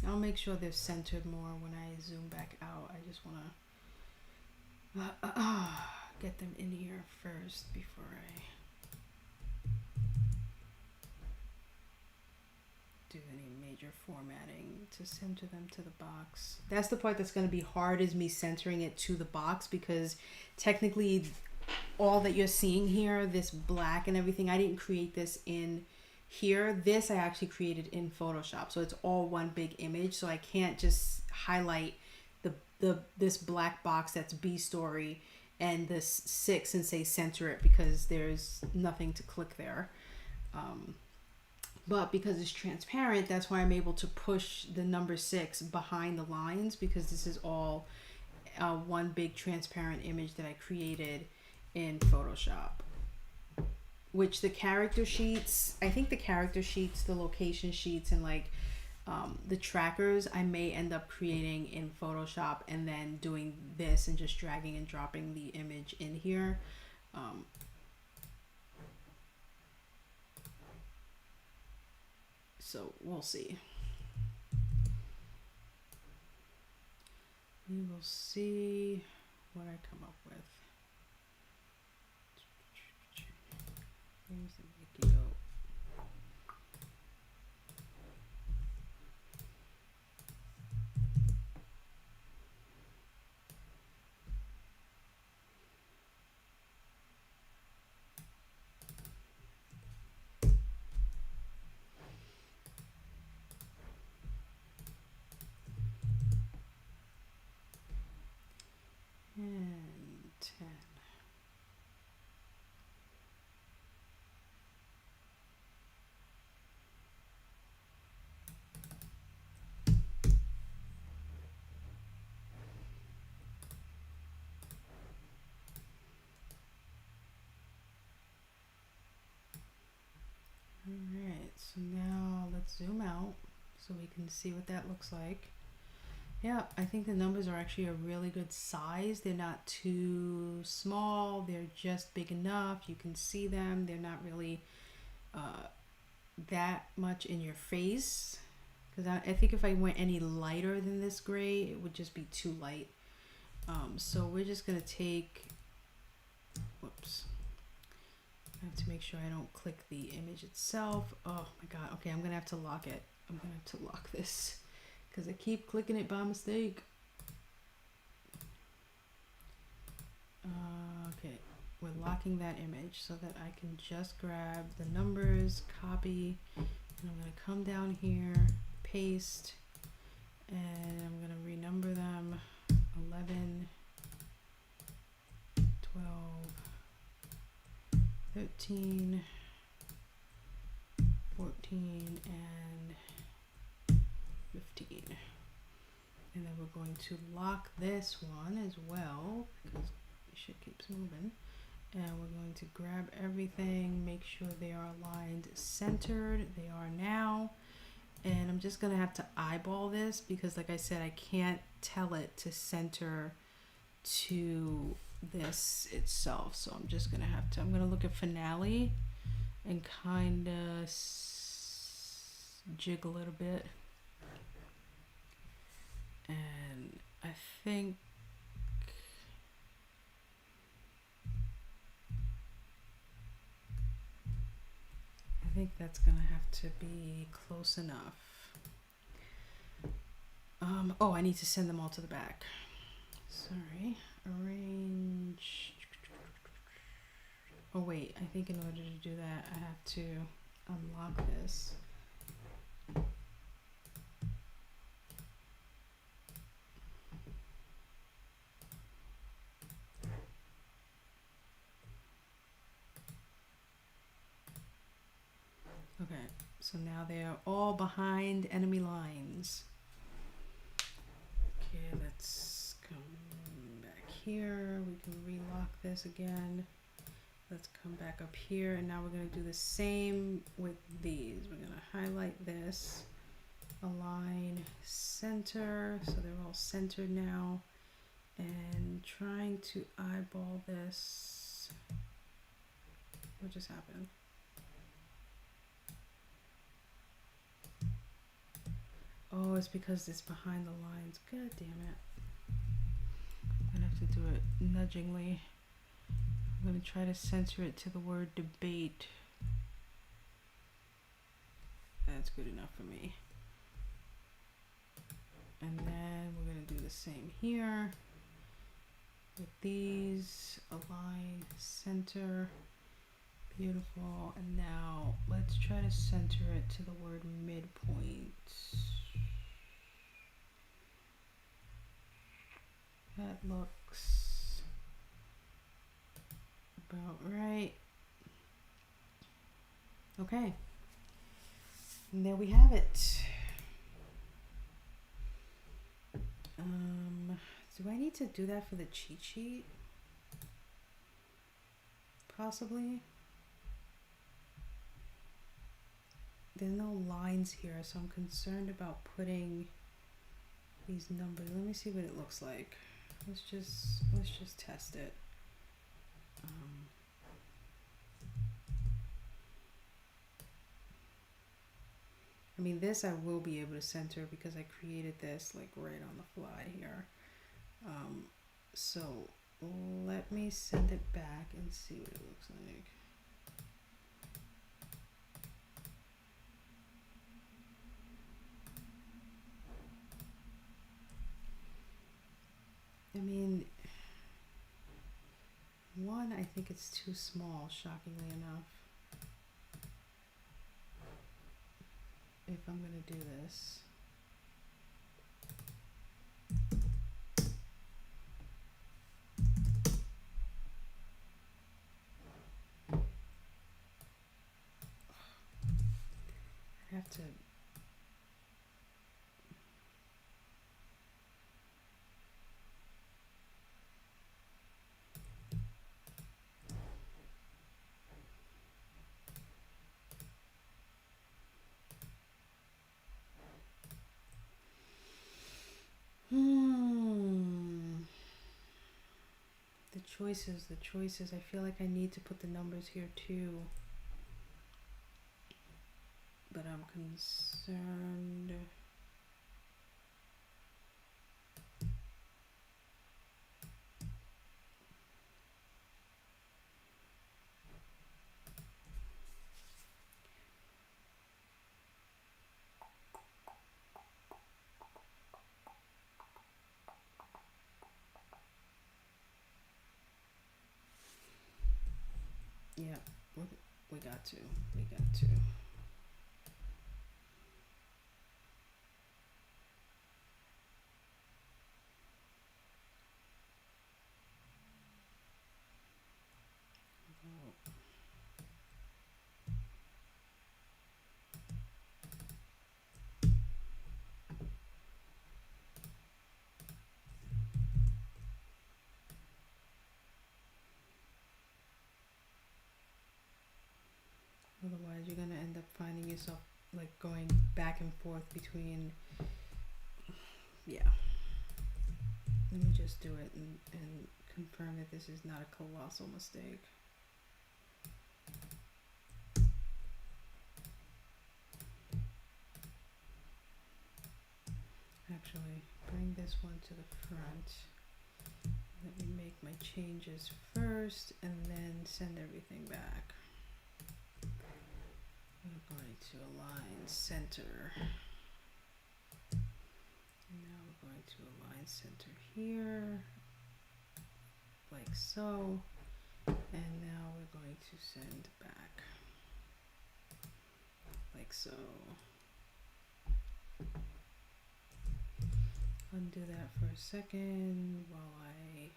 Speaker 1: I'll make sure they're centered more when I zoom back out. I just want to get them in here first before I do any major formatting to center them to the box. That's the part that's going to be hard, is me centering it to the box, because technically all that you're seeing here, this black and everything, I didn't create this in here. This I actually created in Photoshop, so it's all one big image. So I can't just highlight this black box that's B story and this 6 and say center it, because there's nothing to click there. But because it's transparent, that's why I'm able to push the number 6 behind the lines, because this is all one big transparent image that I created in Photoshop. Which the character sheets, I think the character sheets, the location sheets, and like the trackers, I may end up creating in Photoshop and then doing this and just dragging and dropping the image in here. So we'll see. We will see what I come up with. Where's the Mickey go? And 10. Alright, so now let's zoom out so we can see what that looks like. Yeah, I think the numbers are actually a really good size. They're not too small. They're just big enough. You can see them. They're not really that much in your face. Because I think if I went any lighter than this gray, it would just be too light. So we're just going to take... Whoops. I have to make sure I don't click the image itself. Oh my god. Okay, I'm going to have to lock it. I'm going to have to lock this, because I keep clicking it by mistake. Okay, we're locking that image so that I can just grab the numbers, copy, and I'm going to come down here, paste, and I'm going to renumber them 11, 12, 13, 14, and 15. And then we're going to lock this one as well, because shit keeps moving. And we're going to grab everything, make sure they are aligned, centered. They are now. And I'm just gonna have to eyeball this, because like I said, I can't tell it to center to this itself. So I'm just gonna have to, I'm gonna look at finale and kind of jiggle it a bit. And I think that's gonna have to be close enough. Oh, I need to send them all to the back. Sorry. Arrange. Oh wait, I think in order to do that, I have to unlock this. Okay, so now they are all behind enemy lines. Okay, let's come back here. We can relock this again. Let's come back up here, and now we're going to do the same with these. We're going to highlight this, align, center, so they're all centered now, and trying to eyeball this. What just happened? Oh, it's because it's behind the lines. God damn it. I'm gonna have to do it nudgingly. I'm gonna try to censor it to the word debate. That's good enough for me. And then we're gonna do the same here with these. Align, center. Beautiful. And now let's try to center it to the word midpoint. That looks about right. Okay. And there we have it. Do I need to do that for the cheat sheet? Possibly. There's no lines here, so I'm concerned about putting these numbers. Let me see what it looks like. Let's just test it. I mean, this I will be able to center because I created this like right on the fly here. So let me send it back and see what it looks like. I mean, one, I think it's too small, shockingly enough. If I'm gonna do this. I have to. The choices. I feel like I need to put the numbers here too. But I'm concerned. Yeah, we got to. Otherwise, you're gonna end up finding yourself like going back and forth between. Yeah. Let me just do it and confirm that this is not a colossal mistake. Actually, bring this one to the front. Let me make my changes first and then send everything back. We're going to align center. And now we're going to align center here, like so. And now we're going to send back, like so. Undo that for a second while I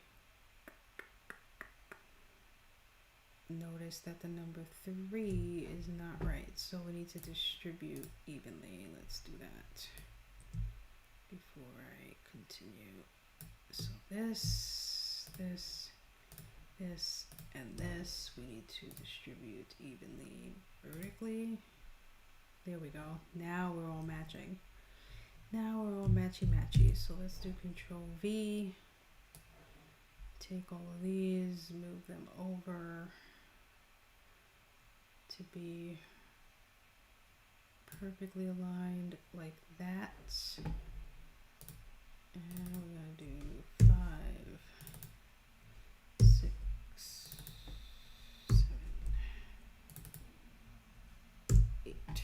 Speaker 1: notice that the number 3 is not right, so we need to distribute evenly. Let's do that before I continue. So this, and this we need to distribute evenly vertically. There we go. Now we're all matching. Now we're all matchy. So let's do Control V. Take all of these, move them over to be perfectly aligned like that. And we're gonna do 5, 6, 7, 8.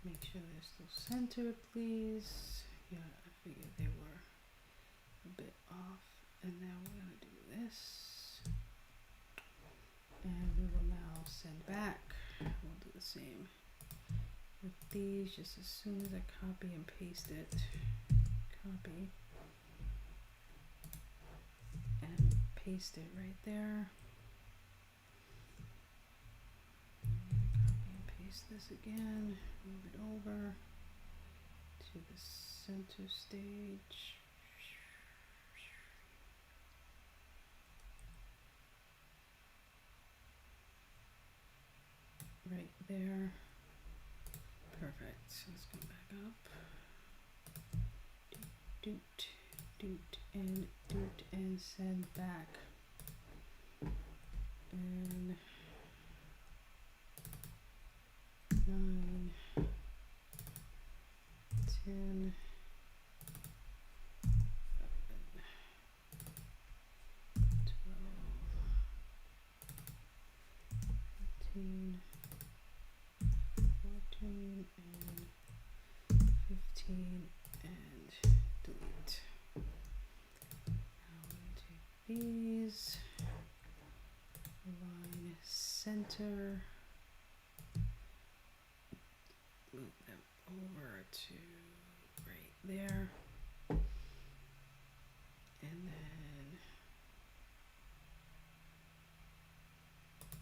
Speaker 1: Make sure they're still centered, please. Yeah, I figured they were a bit off. And now we're going to do this. And we will now send back. We'll do the same with these just as soon as I copy and paste it. Copy. paste it right there. Copy and paste this again, move it over to the center stage. Right there. Perfect. So let's go back up. Doot, doot, and send back. And 9, 10, 11, 12, 13, 14, and 15, and delete. Now I'm going to take these, align center, move them over to right there, and then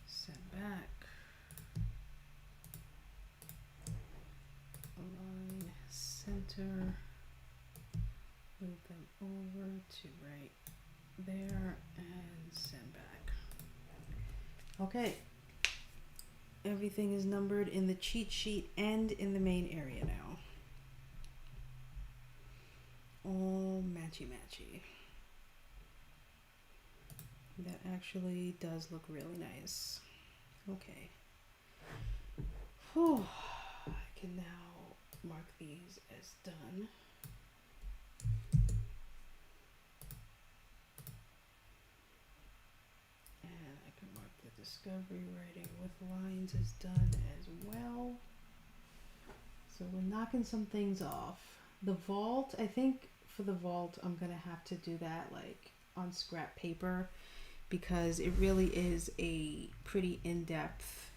Speaker 1: send back, align center, move them over to right there, and send back. Okay, everything is numbered in the cheat sheet and in the main area now. All matchy-matchy. That actually does look really nice. Okay. Whew. I can now mark these as done. And I can mark the discovery writing with lines as done as well. So we're knocking some things off. The vault, I think for the vault, I'm gonna have to do that like on scrap paper, because it really is a pretty in-depth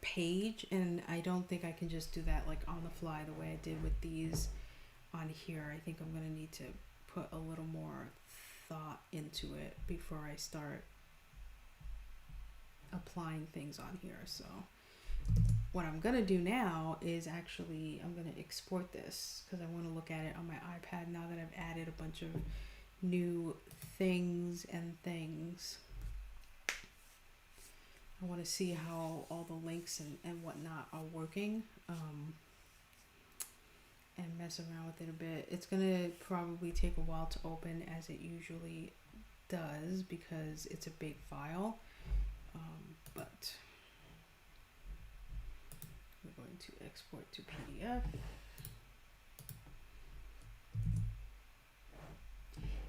Speaker 1: page, and I don't think I can just do that like on the fly the way I did with these on here. I think I'm gonna need to put a little more thought into it before I start applying things on here. So what I'm gonna do now is actually I'm gonna export this because I want to look at it on my iPad now that I've added a bunch of new things. I want to see how all the links and whatnot are working, and mess around with it a bit. It's gonna probably take a while to open, as it usually does, because it's a big file, but we're going to export to PDF.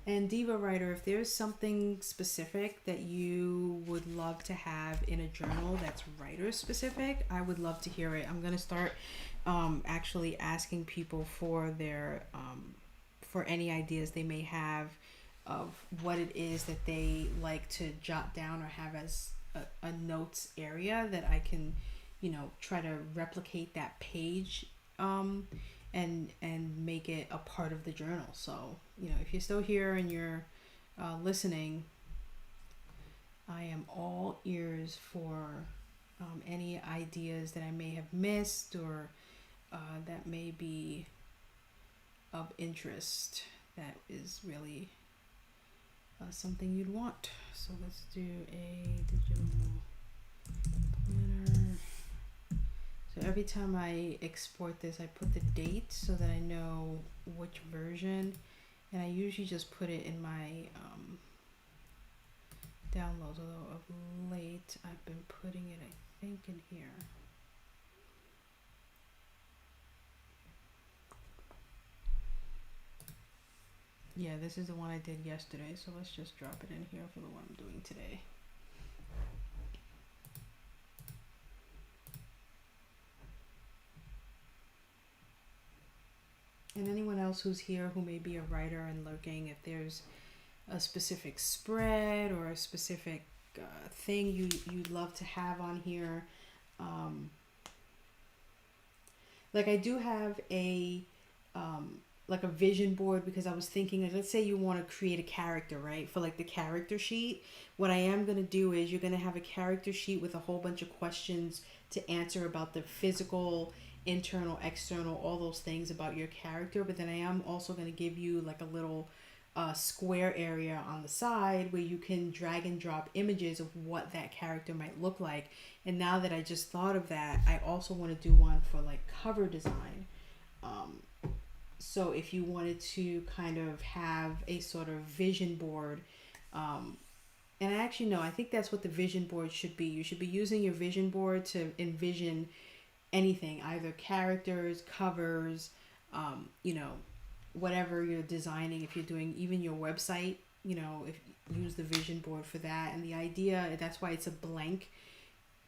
Speaker 1: And Diva Writer, if there's something specific that you would love to have in a journal that's writer specific, I would love to hear it. I'm going to start actually asking people for their for any ideas they may have of what it is that they like to jot down or have as a notes area that I can, you know, try to replicate that page and make it a part of the journal. So, you know, if you're still here and you're listening, I am all ears for any ideas that I may have missed or that may be of interest that is really something you'd want. So let's do a digital planner. So every time I export this, I put the date so that I know which version, and I usually just put it in my downloads, although of late I've been putting it, I think, in here. Yeah, this is the one I did yesterday, so let's just drop it in here for the one I'm doing today. And anyone else who's here who may be a writer and lurking, if there's a specific spread or a specific thing you'd love to have on here, like I do have a like a vision board, because I was thinking, like, let's say you want to create a character, right? For like the character sheet, what I am going to do is you're going to have a character sheet with a whole bunch of questions to answer about the physical, internal, external, all those things about your character. But then I am also going to give you like a little square area on the side where you can drag and drop images of what that character might look like. And now that I just thought of that, I also want to do one for like cover design. So if you wanted to kind of have a sort of vision board, and actually no, I think that's what the vision board should be. You should be using your vision board to envision anything, either characters, covers, whatever you're designing. If you're doing even your website, if use the vision board for that. And the idea, that's why it's a blank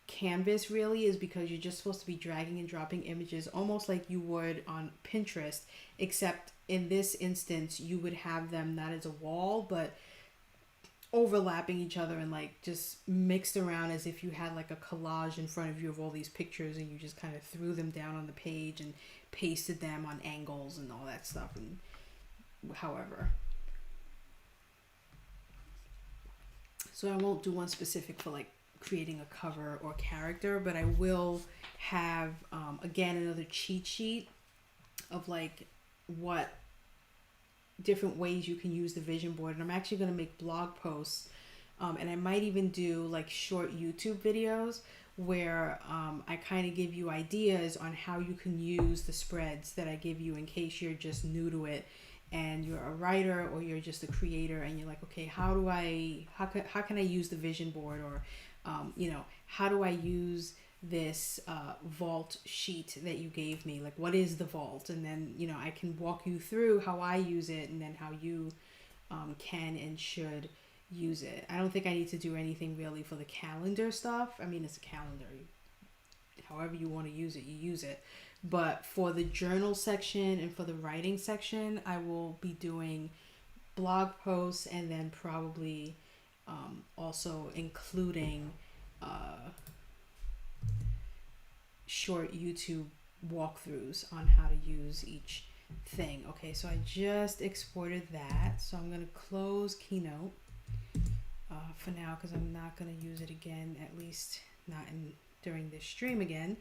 Speaker 1: canvas really, is because you're just supposed to be dragging and dropping images almost like you would on Pinterest, except in this instance you would have them not as a wall but overlapping each other and like just mixed around as if you had like a collage in front of you of all these pictures, and you just kind of threw them down on the page and pasted them on angles and all that stuff. And however, so I won't do one specific for like creating a cover or character, but I will have again another cheat sheet of like what different ways you can use the vision board. And I'm actually going to make blog posts, and I might even do like short YouTube videos where I kind of give you ideas on how you can use the spreads that I give you in case you're just new to it and you're a writer or you're just a creator and you're like, okay, how can I use the vision board, or how do I use this vault sheet that you gave me? Like, what is the vault? And then, I can walk you through how I use it and then how you can and should use it. I don't think I need to do anything really for the calendar stuff. I mean, it's a calendar. However you want to use it, you use it. But for the journal section and for the writing section, I will be doing blog posts and then probably also including short YouTube walkthroughs on how to use each thing. Okay, so I just exported that, so I'm going to close Keynote for now because I'm not going to use it again, at least not during this stream again.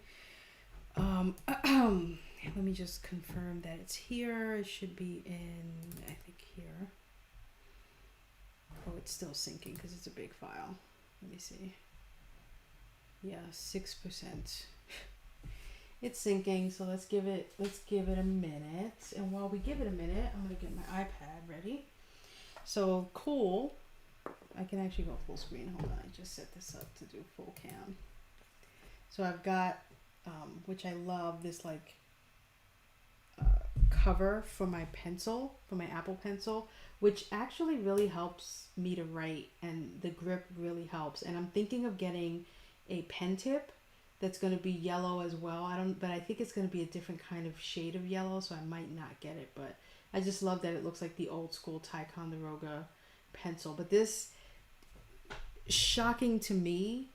Speaker 1: Let me just confirm that it's here. It should be in, I think, here. Oh, it's still syncing because it's a big file. Let me see. Yeah, 6%. It's syncing, so let's give it a minute. And while we give it a minute, I'm gonna get my iPad ready. So cool. I can actually go full screen. Hold on, I just set this up to do full cam. So I've got, which I love, this like cover for my pencil, for my Apple Pencil, which actually really helps me to write, and the grip really helps. And I'm thinking of getting a pen tip that's going to be yellow as well. But I think it's going to be a different kind of shade of yellow, so I might not get it. But I just love that it looks like the old school Ticonderoga pencil. But this, shocking to me,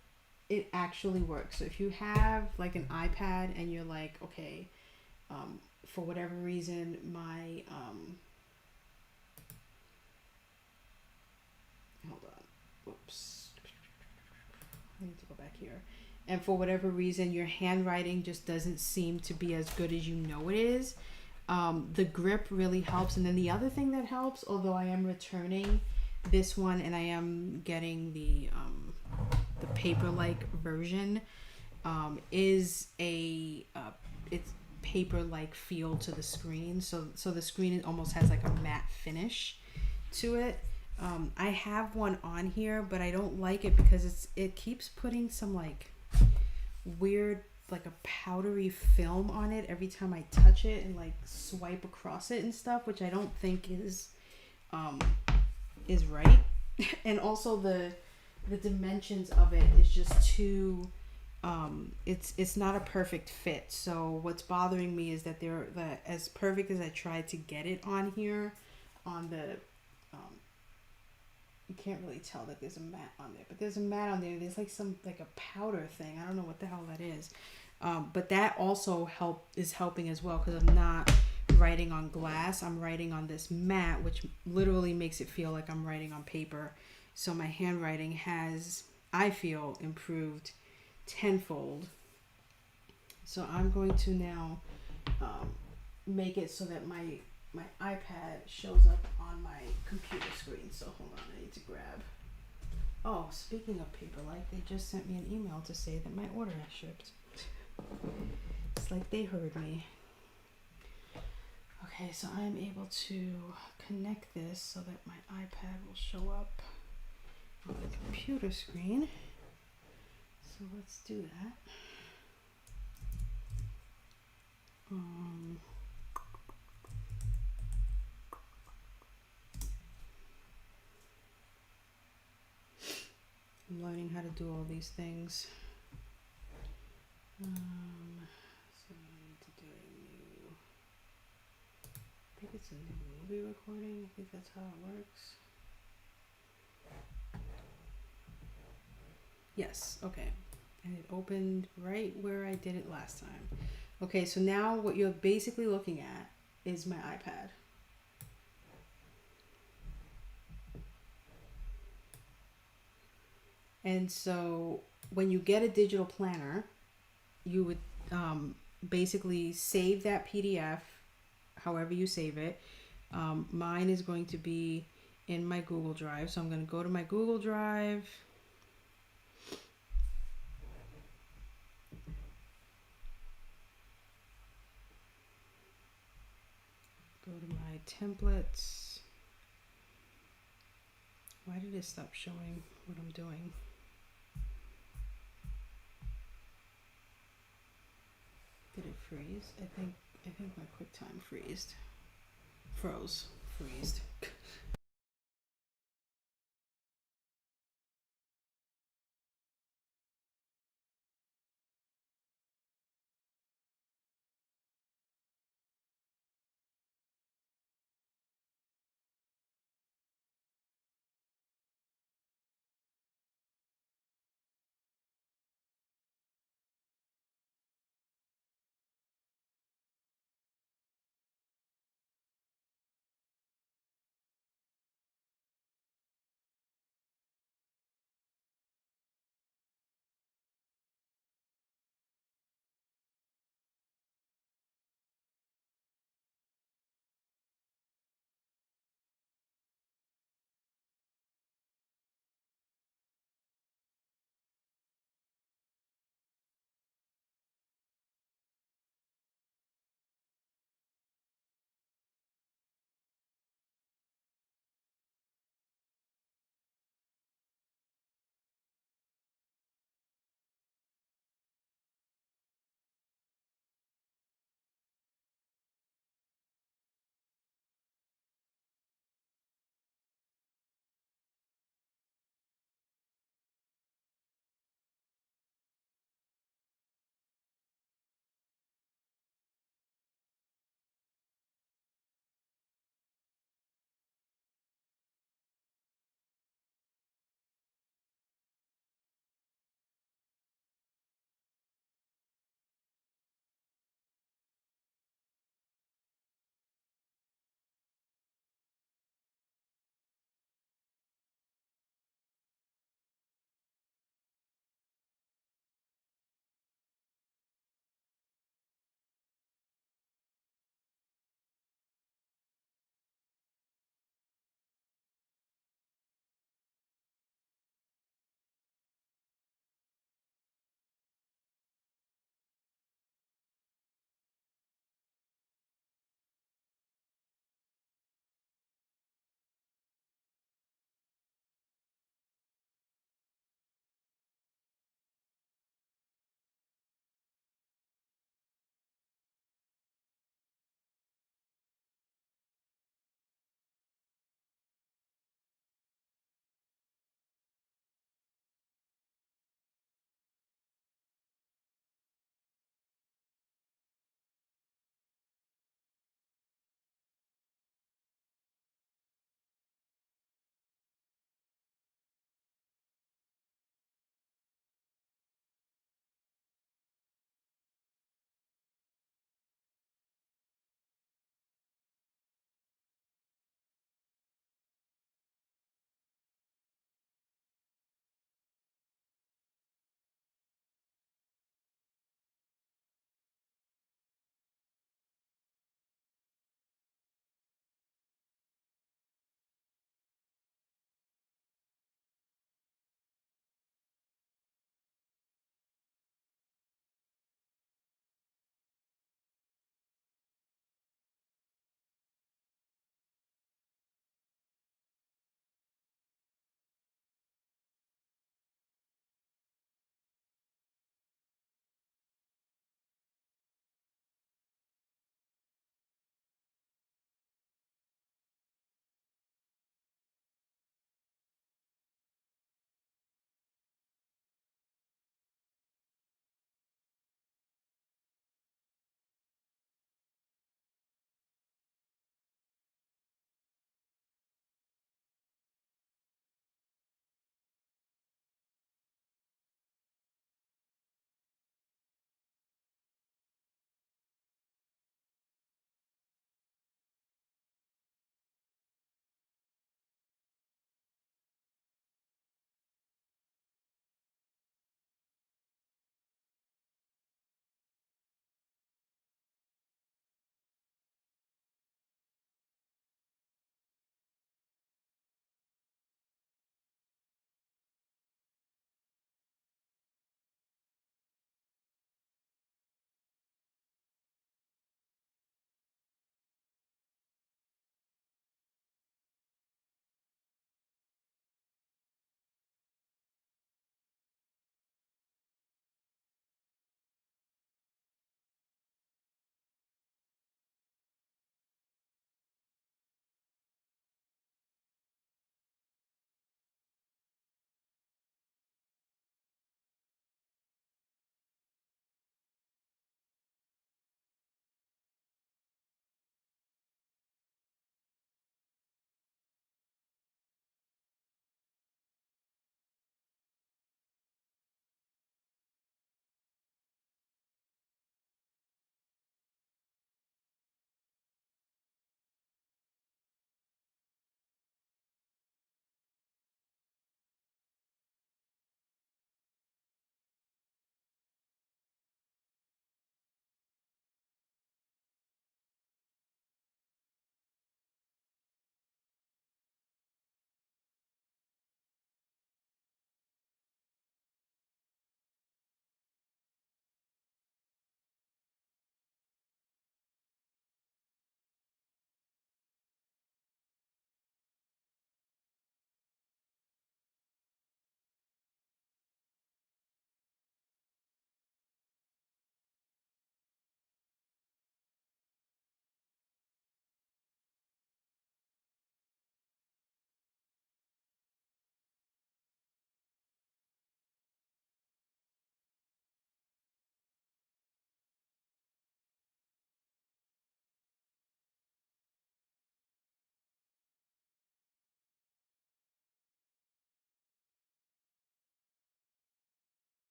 Speaker 1: it actually works. So if you have like an iPad and you're like, okay, for whatever reason, my hold on, whoops, I need to go back here. And for whatever reason, your handwriting just doesn't seem to be as good as you know it is, the grip really helps. And then the other thing that helps, although I am returning this one and I am getting the paper-like version, is it's paper-like feel to the screen. So the screen almost has like a matte finish to it. I have one on here, but I don't like it because it keeps putting some like weird, like a powdery film on it every time I touch it and like swipe across it and stuff, which I don't think is right. And also the dimensions of it is just too it's not a perfect fit. So what's bothering me is that that as perfect as I tried to get it on here, on the you can't really tell that there's a mat on there, but there's a mat on there. There's like a powder thing. I don't know what the hell that is. But that also is helping as well, because I'm not writing on glass. I'm writing on this mat, which literally makes it feel like I'm writing on paper. So my handwriting has, I feel, improved tenfold. So I'm going to now make it so that my iPad shows up on my computer screen. So hold on, I need to grab. Oh, speaking of Paperlike, they just sent me an email to say that my order has shipped. It's like they heard me. Okay, so I'm able to connect this so that my iPad will show up on the computer screen. So let's do that. I'm learning how to do all these things. So I need to do a new, I think it's a new movie recording. I think that's how it works. Yes, okay. And it opened right where I did it last time. Okay, so now what you're basically looking at is my iPad. And so when you get a digital planner, you would basically save that PDF, however you save it. Mine is going to be in my Google Drive. So I'm going to go to my Google Drive. Go to my templates. Why did it stop showing what I'm doing? Did it freeze? I think my QuickTime froze.